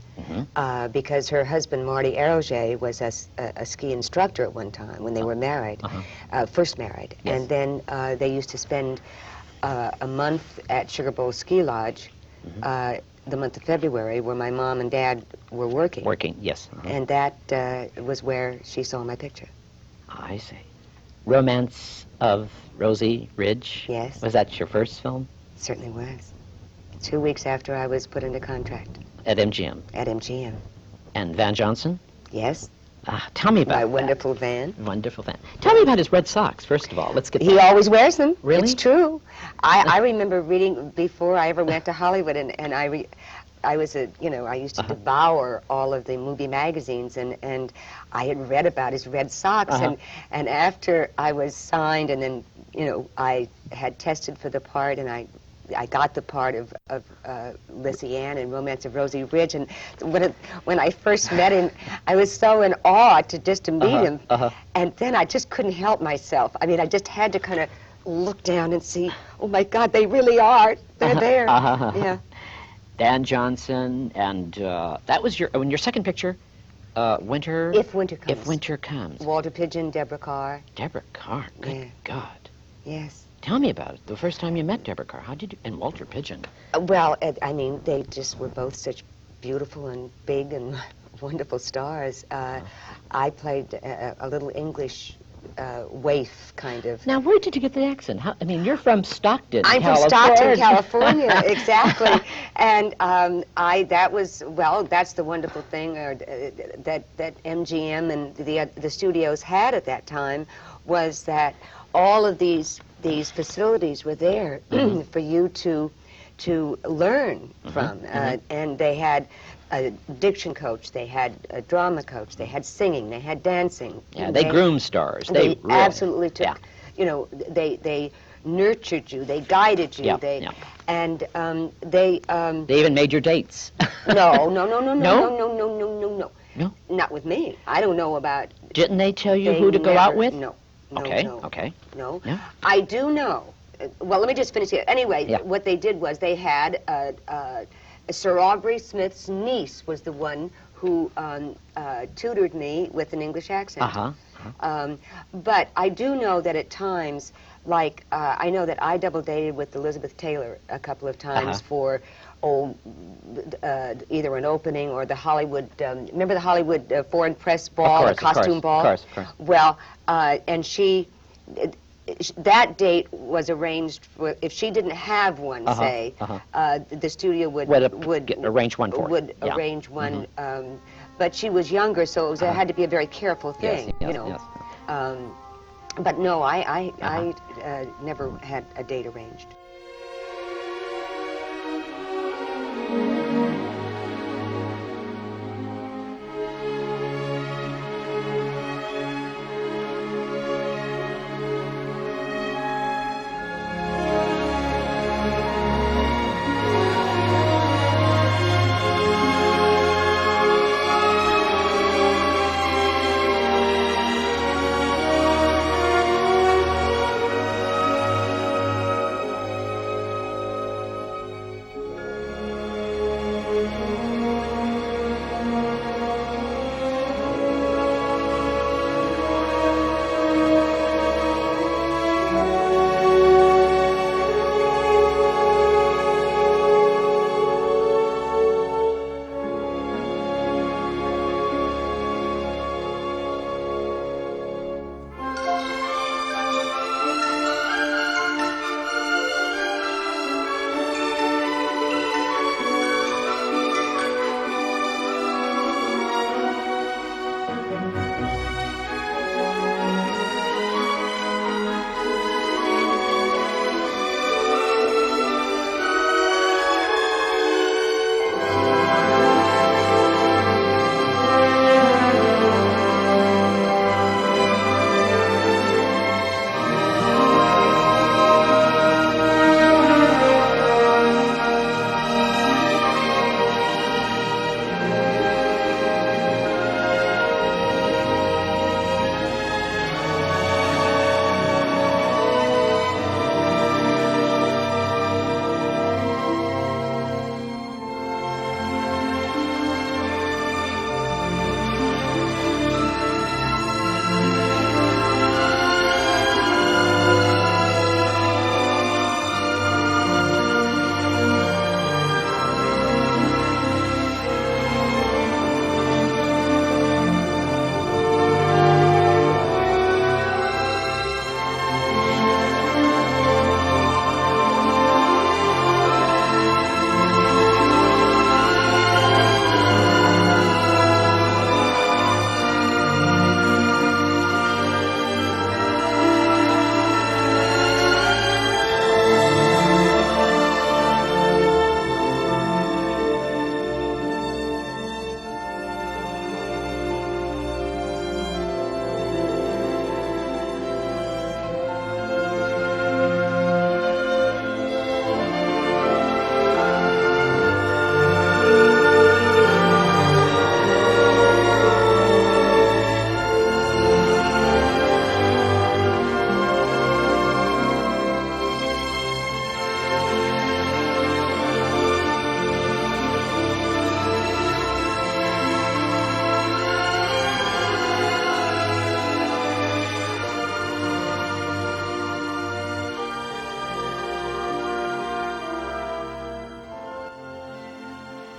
because her husband, Marty Eroge, was a ski instructor at one time when they were married, first married. Yes. And then they used to spend a month at Sugar Bowl Ski Lodge, the month of February, where my mom and dad were working. Working, yes. And that was where she saw my picture. I see. Romance of Rosie Ridge. Yes. Was that your first film? Certainly was. 2 weeks after I was put under contract. At MGM. At MGM. And Van Johnson? Yes. Tell me about my wonderful Van. Wonderful Van. Tell me about his red socks, first of all. Let's get He always wears them. Really? It's true. I remember reading before I ever went to Hollywood, and I was I used to devour all of the movie magazines, and I had read about his red socks, and after I was signed, and then I had tested for the part, and I got the part of Lizzie Ann in Romance of Rosie Ridge, and when I first met him, I was so in awe to meet him, and then I just couldn't help myself. I mean, I just had to kind of look down and see, oh my God, they really are. They're there. Yeah. Dan Johnson, and that was your second picture, Winter. If Winter Comes. If Winter Comes. Walter Pidgeon, Deborah Carr. Deborah Carr. Good God. Yes. Tell me about it. The first time you met Deborah Carr. How did you? And Walter Pidgeon. Well, I mean, they just were both such beautiful and big and wonderful stars. I played a little English waif, kind of. Now, where did you get the accent? I mean, you're from Stockton, I'm California. from Stockton, California, exactly. And that's the wonderful thing that MGM and the studios had at that time, was that all of these facilities were there for you to learn from. And they had a diction coach, they had a drama coach, they had singing, they had dancing. Yeah, they groomed stars. They really, absolutely took, they nurtured you, they guided you, and they even made your dates. No, No? Not with me. I don't know about. Didn't they tell you who to go out with? No. Okay. No. Okay. No. Yeah. I do know. Well, let me just finish here. Anyway, what they did was they had Sir Aubrey Smith's niece was the one who tutored me with an English accent. But I do know that at times, like I know that I double dated with Elizabeth Taylor a couple of times for either an opening or the Hollywood. Remember the Hollywood Foreign Press Ball, the costume ball? Of course. Well, and that date was arranged for, if she didn't have one, say, the studio would arrange one for arrange one. But she was younger, so it had to be a very careful thing, Yes. But no, I never had a date arranged.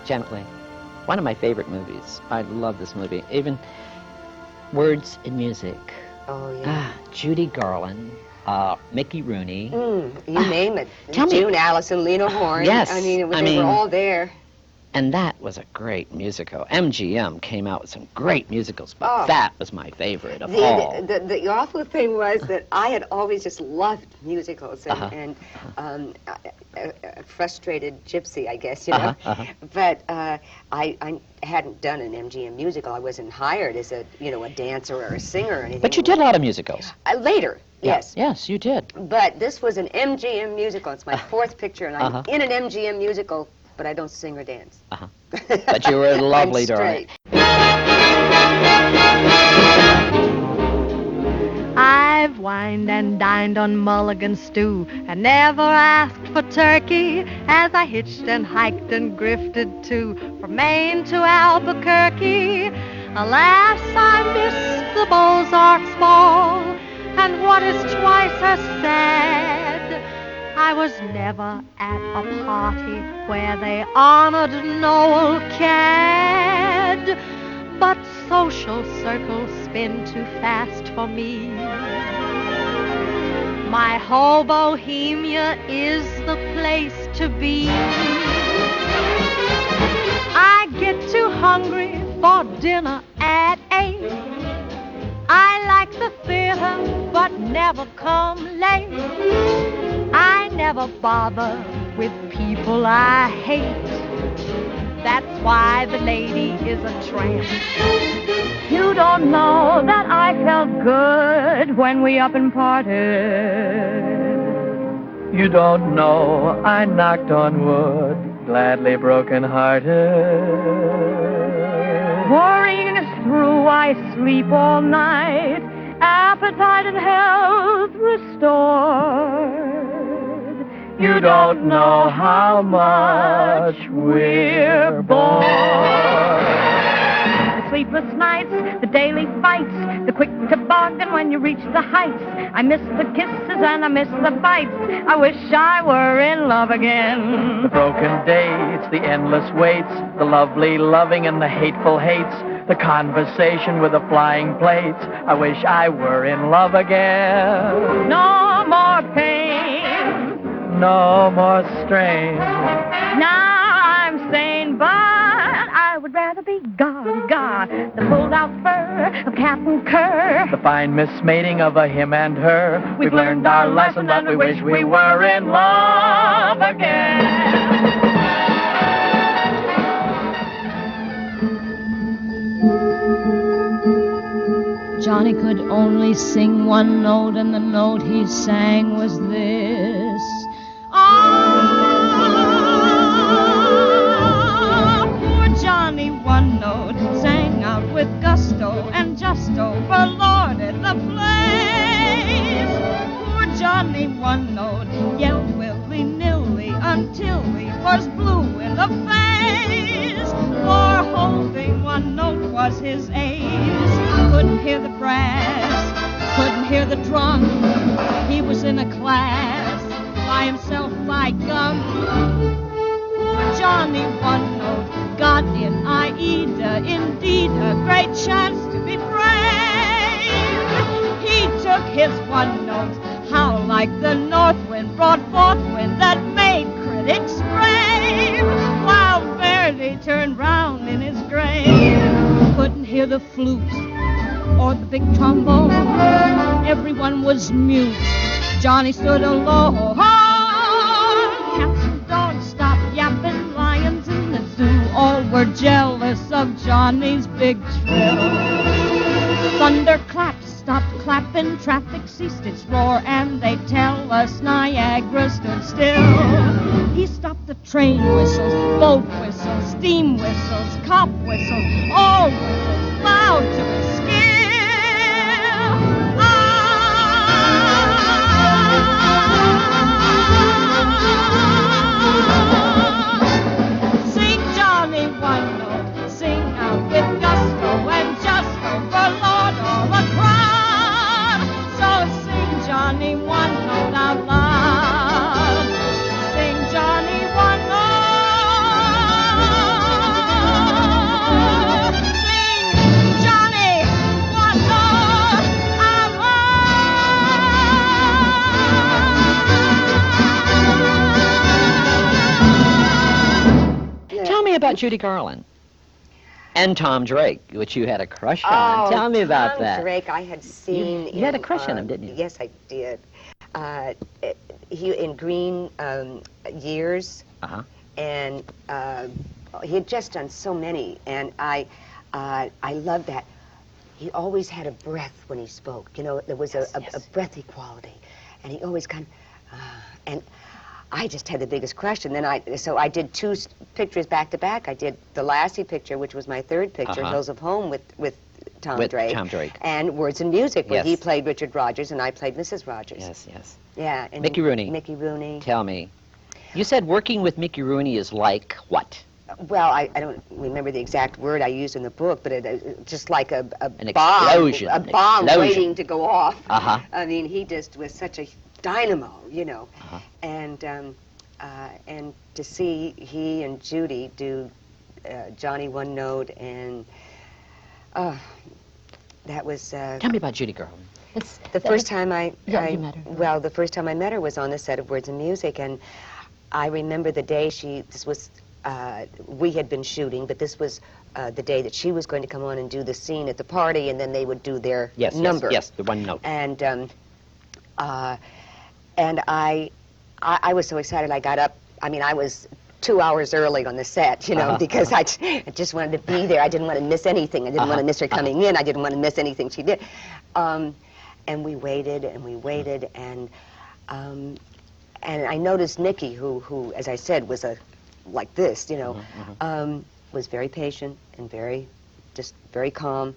Janet Leigh. One of my favorite movies. I love this movie. Even words and music. Oh, yeah. Judy Garland, Mickey Rooney. You name it. Tell me. June Allison, Lena Horne. Yes. They were all there. And that was a great musical. MGM came out with some great musicals, but that was my favorite of all. The awful thing was that I had always just loved musicals and a frustrated gypsy, I guess, you know. But I hadn't done an MGM musical. I wasn't hired as a dancer or a singer or anything. But you did a lot of musicals. Later, yes. Yes, you did. But this was an MGM musical. It's my fourth picture, and I'm in an MGM musical. But I don't sing or dance. But you were lovely, darling. I've wined and dined on mulligan stew and never asked for turkey as I hitched and hiked and grifted too from Maine to Albuquerque. Alas, I missed the Beaux-Arts ball, and what is twice as sad, I was never at a party where they honored Noel Cad. But social circles spin too fast for me. My whole Bohemia is the place to be. I get too hungry for dinner at 8. I like the theater, but never come late. I never bother with people I hate. That's why the lady is a tramp. You don't know that I felt good when we up and parted. You don't know I knocked on wood, gladly broken-hearted. Worrying is through, I sleep all night, appetite and health restored. You don't know how much we're bored. The sleepless nights, the daily fights, the quick toboggan when you reach the heights. I miss the kisses and I miss the bites. I wish I were in love again. The broken dates, the endless waits, the lovely loving and the hateful hates, the conversation with the flying plates. I wish I were in love again. No more pain, no more strain. Now I'm sane, but I would rather be gone, the pulled-out fur of cat and cur. The fine mismating of a him and her. We've learned our lesson, but we wish we were in love again. Johnny could only sing one note, and the note he sang was this. Poor Johnny, one note, sang out with gusto, and just overlorded the place. Poor Johnny, one note, yelled willy-nilly until he was blue in the face. For holding one note was his ace. Couldn't hear the brass, couldn't hear the drum. He was in a class by himself, by gum. Poor Johnny, one note, got in Aida, indeed a great chance to be brave. He took his one note, how like the north wind brought forth wind that made critics rave, while Verdi turned round in his grave. Couldn't hear the flute or the big trombone, everyone was mute. Johnny stood alone. Cats and dogs stopped yapping, lions in the zoo all were jealous of Johnny's big trill. Thunder clapped, stopped clapping, traffic ceased its roar, and they tell us Niagara stood still. He stopped the train whistles, boat whistles, steam whistles, cop whistles, all whistles loud to his skill. Sing Johnny one note, sing out with gusto and just overlord all the crowd. So sing Johnny one note out loud. Sing Johnny one note. about Judy Garland? And Tom Drake, which you had a crush on. Tell me about that. Tom Drake, I had seen. You had a crush on him, didn't you? Yes, I did. He in Green Years, and he had just done so many, and I loved that. He always had a breath when he spoke. You know, there was a breathy quality, and he always kind of, and I just had the biggest crush. And then I did 2 pictures back to back. I did the Lassie picture, which was my 3rd picture, Hills of Home, with Tom Drake. And Words and Music, where he played Richard Rogers and I played Mrs. Rogers. Yes, yes. Yeah. And Mickey Rooney. Mickey Rooney. Tell me. You said working with Mickey Rooney is like what? Well, I don't remember the exact word I used in the book, but it just like an explosion. A bomb waiting to go off. I mean, he just was such a dynamo, you know. And to see he and Judy do Johnny One Note, and that was. Tell me about Judy Garland. The first time you met her. Well, the first time I met her was on the set of Words and Music, and I remember the day this was. We had been shooting, but this was the day that she was going to come on and do the scene at the party, and then they would do their number. Yes, the one note. And I was so excited. I got up. I mean, I was 2 hours early on the set, you know, because I just wanted to be there. I didn't want to miss anything. I didn't want to miss her coming in. I didn't want to miss anything she did. And we waited and we waited, and I noticed Mickey, who, as I said, was like this, you know, was very patient and very calm.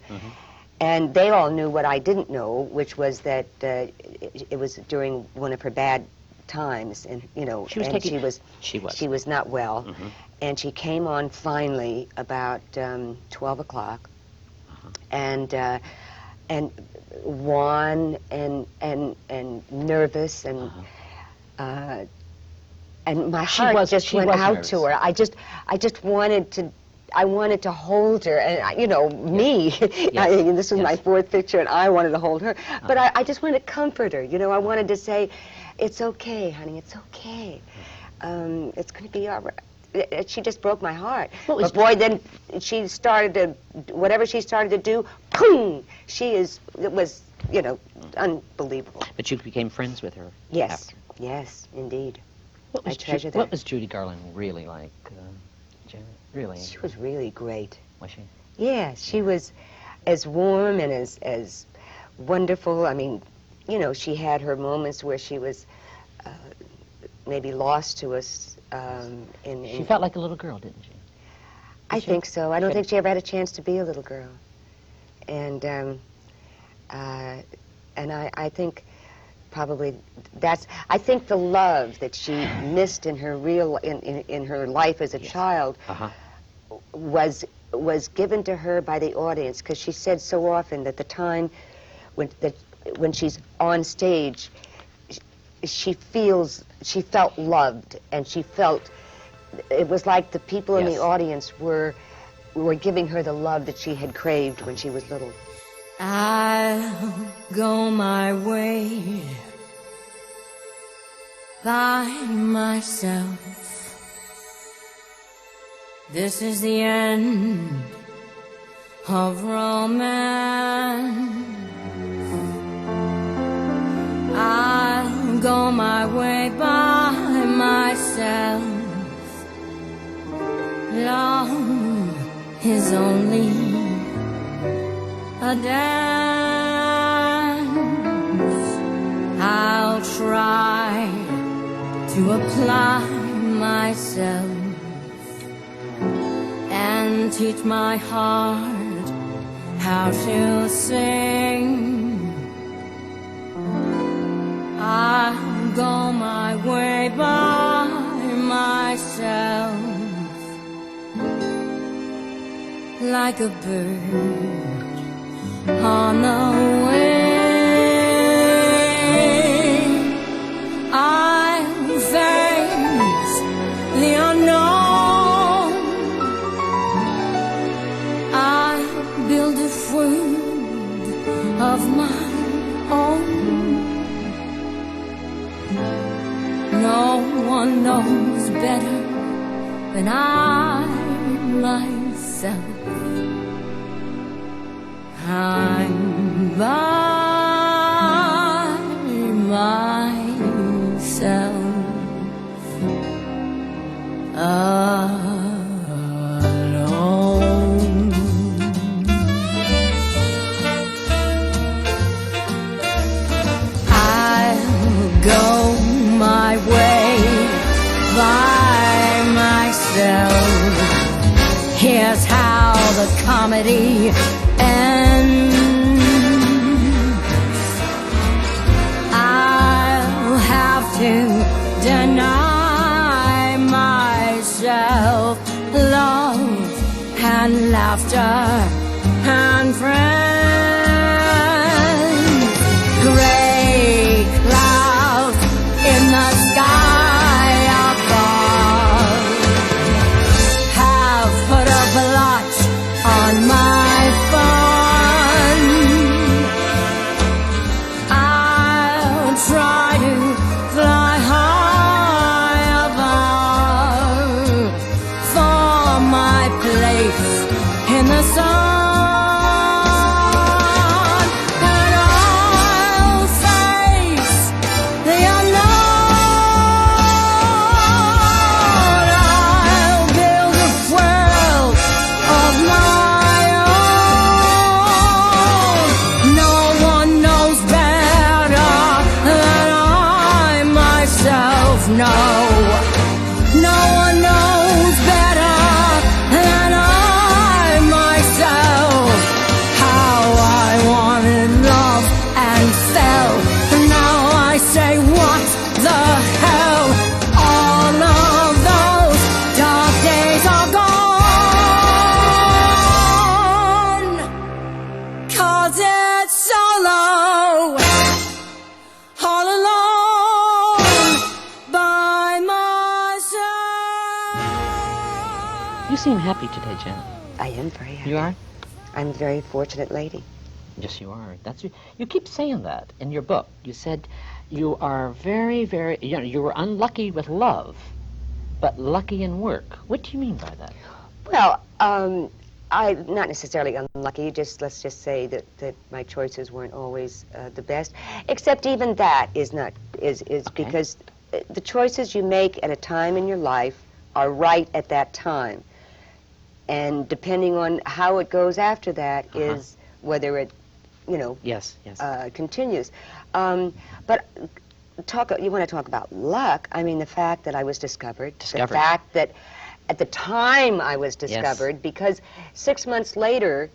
And they all knew what I didn't know, which was that it was during one of her bad times, and you know, she was not well, and she came on finally about 12 o'clock, and wan and nervous and. And my heart just went out to her. I just wanted to hold her, and you know, me. This was my 4th picture, and I wanted to hold her. But I just wanted to comfort her. You know, I wanted to say, "It's okay, honey. It's okay. It's going to be all right." She just broke my heart. But boy, then she started to whatever she started to do. Boom! It was, you know, unbelievable. But you became friends with her. Yes. After. Yes, indeed. What was Judy Garland really like, Janet? Really? She was really great. Was she? Yeah, she was as warm and as wonderful. I mean, you know, she had her moments where she was maybe lost to us. She felt like a little girl, didn't she? I think so. I don't think she ever had a chance to be a little girl. And I think probably I think the love that she missed in her in her life as a child was given to her by the audience, because she said so often that the time when she's on stage, she felt loved, and she felt it was like the people in the audience were giving her the love that she had craved when she was little. I'll go my way by myself. This is the end of romance. I'll go my way by myself. Love is only a dance. I'll try to apply myself and teach my heart how to sing. I'll go my way by myself, like a bird on the wing. I'll face the unknown. I'll build a world of my own. No one knows better than I myself. I'm by myself. Alone. I'll go my way by myself. Here's how the comedy ends. I'll have to deny myself love and laughter and friends. Gray clouds in the sky above have put a blot on my fun. I'll try to fly high above for my place in the sun. And I'll face the unknown. I'll build a world of my own. No one knows better than I myself know. No one knows better than I myself how I wanted love and fell. Now I say, what the hell? All of those dark days are gone. 'Cause it's solo, all alone, by myself. You seem happy today, Janet. I am very happy. You are? I'm a very fortunate lady. Yes, you are. You keep saying that in your book. You said you are very, very, you were unlucky with love, but lucky in work. What do you mean by that? Well, I'm not necessarily unlucky. Let's just say that my choices weren't always the best. Except even that is not okay. Because the choices you make at a time in your life are right at that time, and depending on how it goes after that is whether it, Yes. continues. But you want to talk about luck? I mean, the fact that I was discovered. The fact that at the time I was discovered, because 6 months later,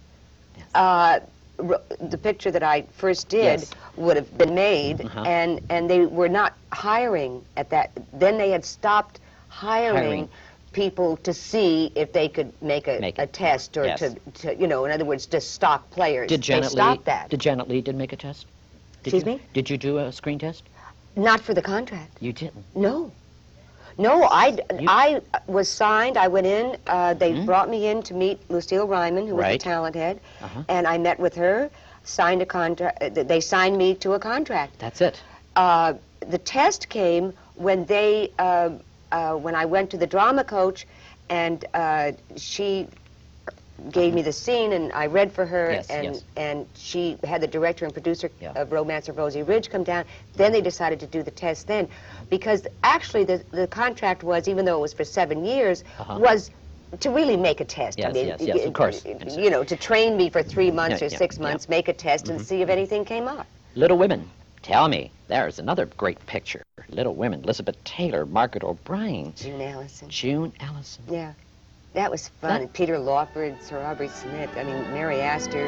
the picture that I first did would have been made, and they were not hiring at that. Then they had stopped hiring people to see if they could make a test or to in other words, just stock players. Did Janet Leigh stop that? Did Janet Leigh make a test? Excuse me? Did you do a screen test? Not for the contract. You didn't? No. No, I was signed. I went in. They brought me in to meet Lucille Ryman, who was the talent head, and I met with her, signed a contract. They signed me to a contract. That's it. The test came when when I went to the drama coach, and she gave me the scene, and I read for her, and she had the director and producer of Romance of Rosie Ridge come down. Then they decided to do the test then, because actually the contract was, even though it was for 7 years, was to really make a test. Yes, of course. To train me for 3 months or 6 months, make a test and see if anything came up. Little Women. Tell me, there's another great picture. Little Women, Elizabeth Taylor, Margaret O'Brien. June Allison. June Allison. Yeah. That was fun. Peter Lawford, Sir Aubrey Smith, Mary Astor.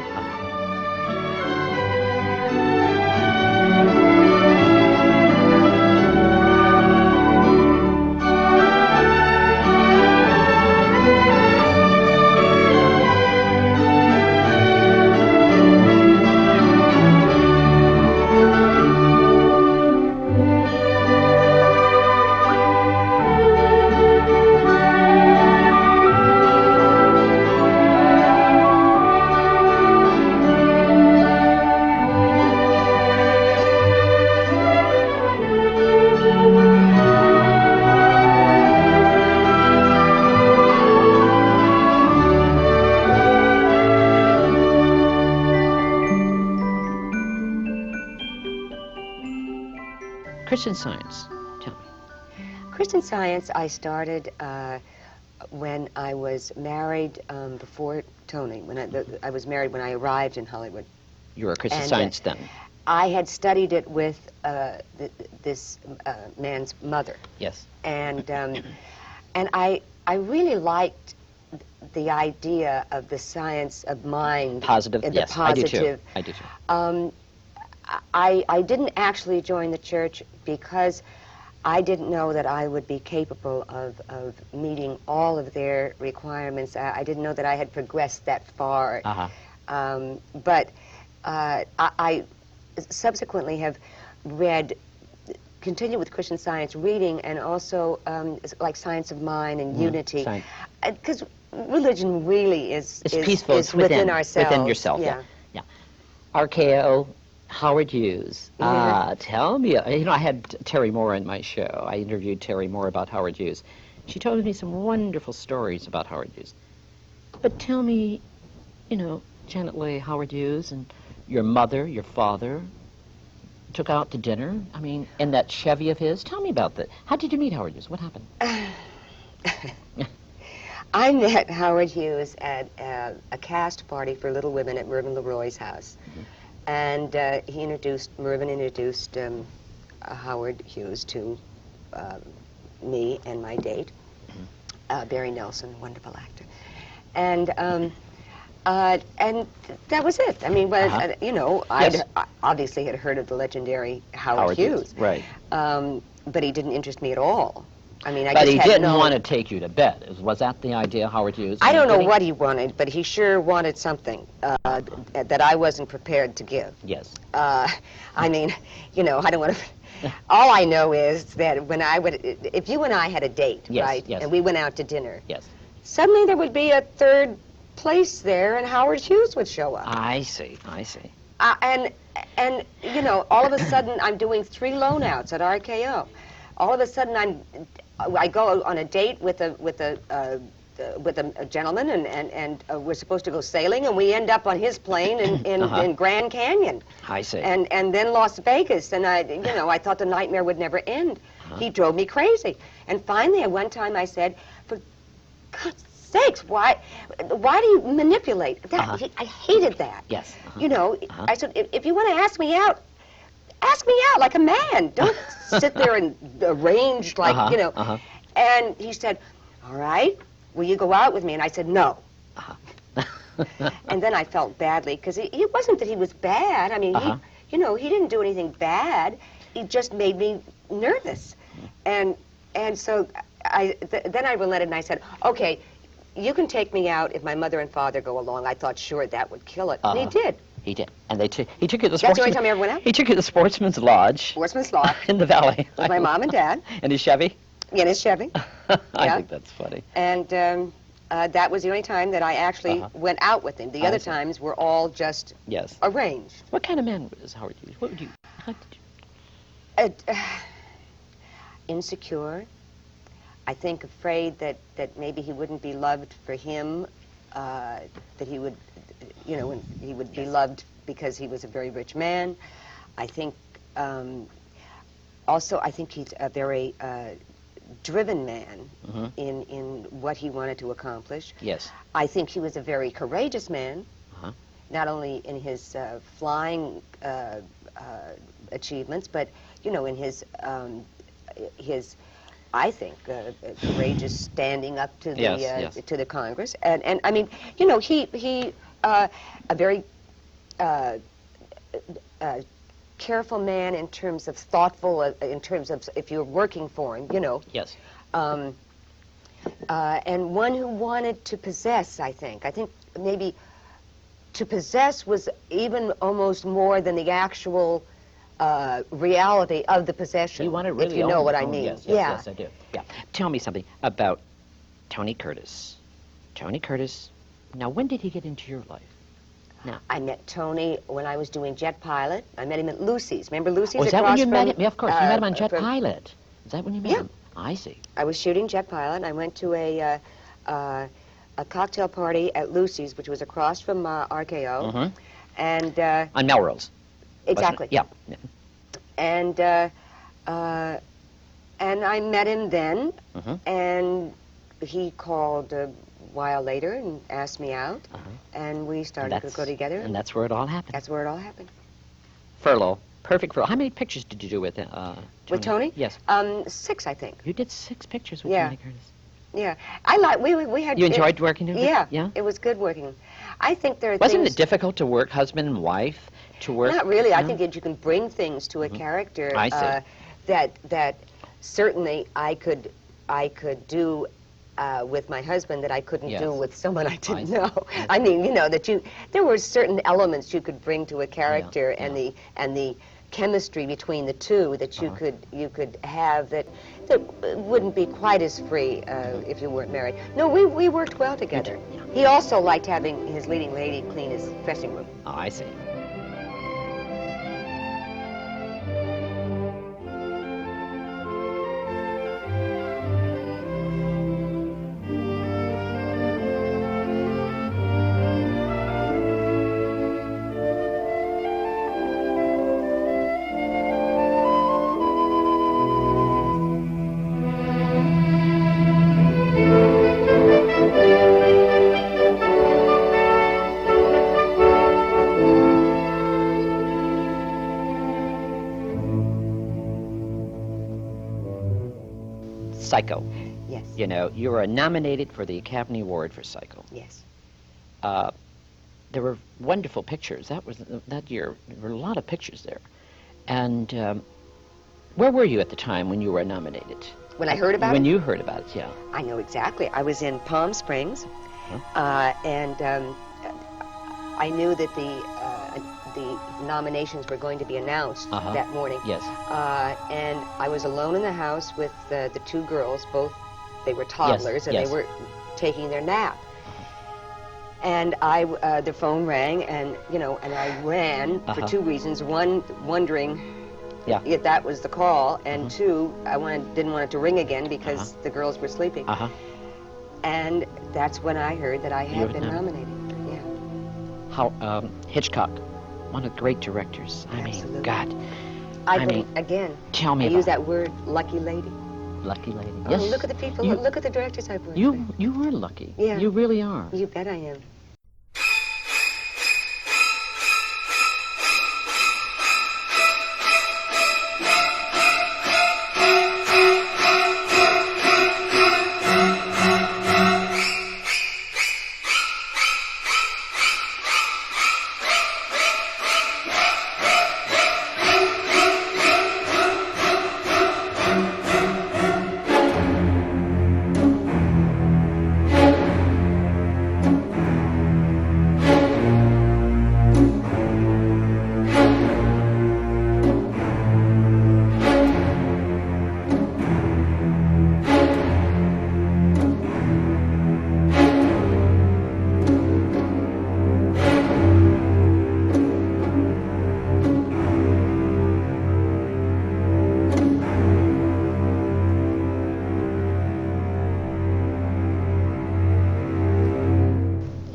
Christian Science, tell me. Christian Science I started when I was married before Tony. I was married when I arrived in Hollywood. You were a Christian Science then? I had studied it with this man's mother. Yes. And I really liked the idea of the science of mind. Positive, yes, positive. I do too. I didn't actually join the church because I didn't know that I would be capable of meeting all of their requirements. I didn't know that I had progressed that far. But I subsequently have continued with Christian Science reading, and also like Science of Mind and Unity. Because religion really is peaceful. It's within ourselves. Within yourself, yeah. RKO, Howard Hughes. Tell me, I had Terry Moore on my show. I interviewed Terry Moore about Howard Hughes. She told me some wonderful stories about Howard Hughes. But tell me, Janet Leigh, Howard Hughes, and your mother, your father, took out to dinner. I mean, in that Chevy of his. Tell me about that. How did you meet Howard Hughes? What happened? I met Howard Hughes at a cast party for Little Women at Mervyn LeRoy's house. And Mervyn introduced Howard Hughes to me and my date, Barry Nelson, wonderful actor. And that was it. I mean, I obviously had heard of the legendary Howard Hughes. Right. But he didn't interest me at all. I mean, but he didn't want to take you to bed. Was that the idea, Howard Hughes? I don't know what he wanted, but he sure wanted something that I wasn't prepared to give. Yes. I mean, I don't want to... All I know is that if you and I had a date, right, and we went out to dinner, suddenly there would be a third place there, and Howard Hughes would show up. I see. And all of a sudden I'm doing 3 loan outs at RKO. All of a sudden I go on a date with a gentleman, and we're supposed to go sailing, and we end up on his plane in Grand Canyon. I see. And then Las Vegas, and I thought the nightmare would never end. He drove me crazy. And finally, at one time, I said, "For God's sakes, why do you manipulate that?" I hated that. Yes. I said, if you want to ask me out like a man. Don't sit there and arrange like, And he said, "All right, will you go out with me?" And I said, "No." And then I felt badly, because it wasn't that he was bad. I mean, he didn't do anything bad. He just made me nervous. And so then I relented, and I said, "Okay, you can take me out if my mother and father go along." I thought, sure, that would kill it. And he did. He did. And he took you to the That's the only time I ever went out? He took you to the Sportsman's Lodge. Sportsman's Lodge. In the Valley. With my mom and dad. In his Chevy? In his Chevy. I think that's funny. And that was the only time that I actually went out with him. The other times were all just arranged. What kind of man was Howard Hughes? What would you... How did you... Insecure. I think afraid that maybe he wouldn't be loved for him, that he would... he would be loved because he was a very rich man. I think, also, I think he's a very driven man in what he wanted to accomplish. Yes. I think he was a very courageous man, not only in his flying achievements, but, in his I think, courageous standing up to the to the Congress, and I mean, he a very careful man in terms of thoughtful, in terms of if you're working for him, Yes. And one who wanted to possess. I think maybe to possess was even almost more than the actual reality of the possession. You want to really if you know what I mean. Yes, I do. Yeah. Tell me something about Tony Curtis. Tony Curtis. Now, when did he get into your life? Now, I met Tony when I was doing Jet Pilot. I met him at Lucy's. Remember Lucy's? Was that when you met him? Yeah, of course. You met him on Jet Pilot. Is that when you met him? I see. I was shooting Jet Pilot. I went to a cocktail party at Lucy's, which was across from RKO. And on Melrose. Exactly. Yeah. And And I met him then, Mm-hmm. and he called a while later and asked me out, and we started to go together. And that's where it all happened. That's where it all happened. Furlough. Perfect furlough. How many pictures did you do with Tony? With Tony? Yes. 6, I think. You did 6 pictures with Yeah. Tony Curtis. Yeah. I like, we had... You enjoyed working together? Yeah. Yeah? It was good working. I think there are Wasn't things... it difficult to work hust and wife, to work? Not really. I No? think that you can bring things to a character I see. that certainly I could do with my husband that I couldn't Yes. do with someone I didn't see. know. Yes. I mean, you know, there were certain elements you could bring to a character, Yeah. and the chemistry between the two that you could have that wouldn't be quite as free if you weren't married. No, we worked well together. He also liked having his leading lady clean his dressing room. Oh, I see. Psycho. Yes. You know, you were nominated for the Academy Award for Psycho. Yes. There were wonderful pictures. That year. There were a lot of pictures there. And where were you at the time when you were nominated? When I heard about it? When you heard about it, yeah. I know exactly. I was in Palm Springs, and I knew that the nominations were going to be announced that morning. Yes. And I was alone in the house with the 2 girls. Both, they were toddlers, and yes. they were taking their nap. And the phone rang, and and I ran for 2 reasons. One, wondering if that was the call, and 2, I didn't want it to ring again because the girls were sleeping. And that's when I heard that I had been nominated. Yeah. How Hitchcock, one of the great directors. I mean, God. I mean, again, tell me I about use that word, lucky lady. Lucky lady. Oh, Yes. look at the people. Look at the directors I've worked with. You were lucky. Yeah. You really are. You bet I am.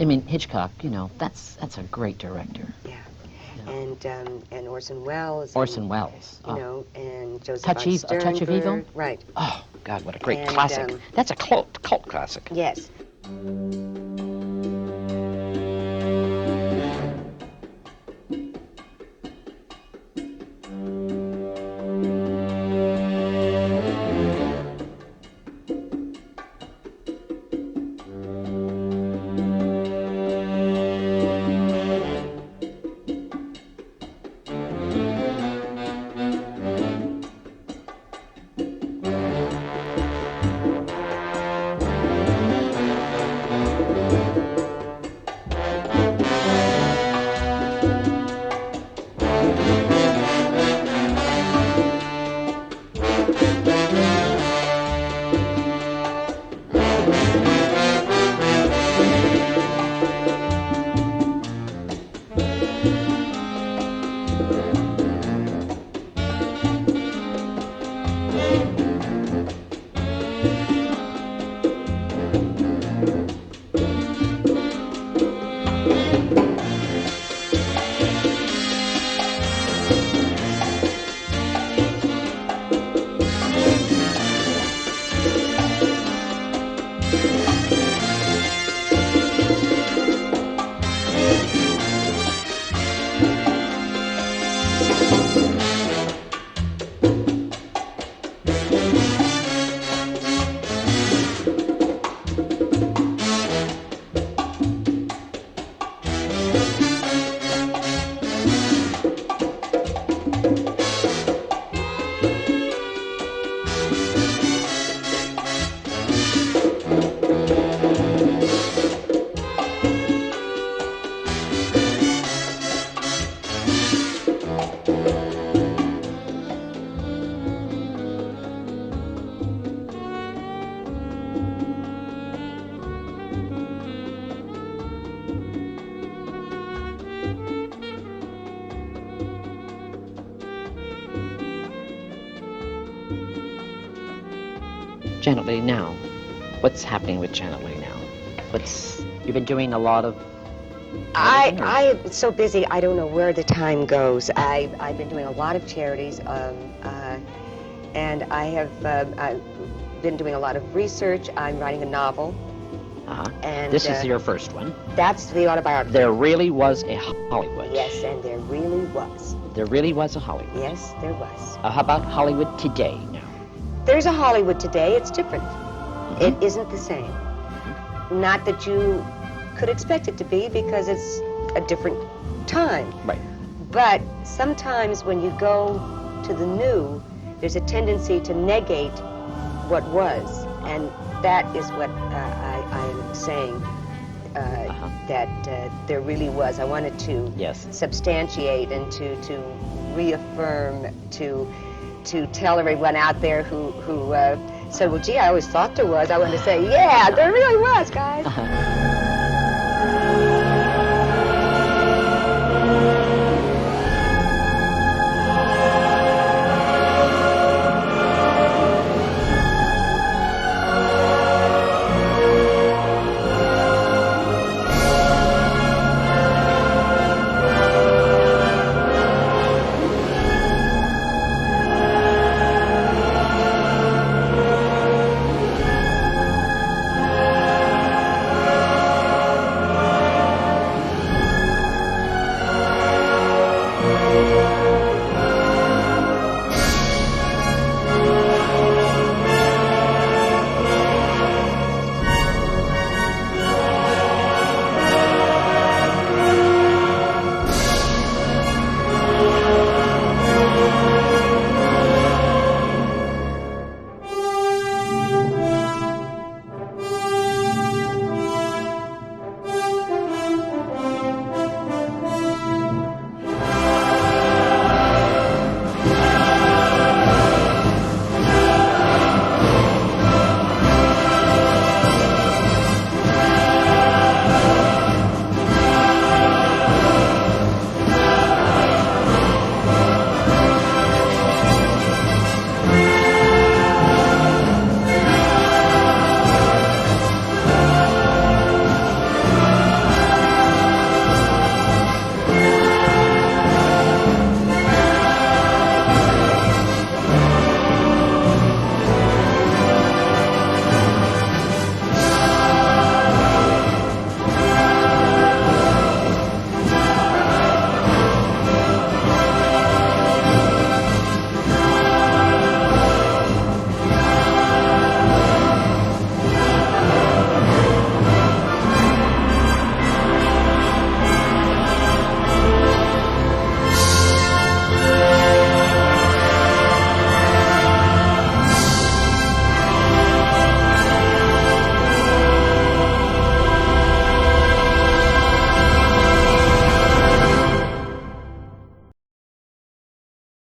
I mean, Hitchcock, that's a great director. Yeah. And Orson Welles. Orson Welles. And Joseph Touch of Evil? Right. Oh, God, what a great And, classic. That's a cult classic. Yes. Janet Leigh now? What's happening with Janet Leigh now? You've been doing a lot of... I'm so busy, I don't know where the time goes. I've been doing a lot of charities, and I have I've been doing a lot of research. I'm writing a novel. And this is your first one. That's the autobiography. There really was a Hollywood. Yes, and there really was. There really was a Hollywood. Yes, there was. How about Hollywood today now? There's a Hollywood today. It's different. It isn't the same. Not that you could expect it to be, because it's a different time. Right. But sometimes when you go to the new, there's a tendency to negate what was, and that is what I am saying, that there really was. I wanted to substantiate and to reaffirm, to tell everyone out there who said, well, gee, I always thought there was. I wanted to say, yeah, there really was, guys.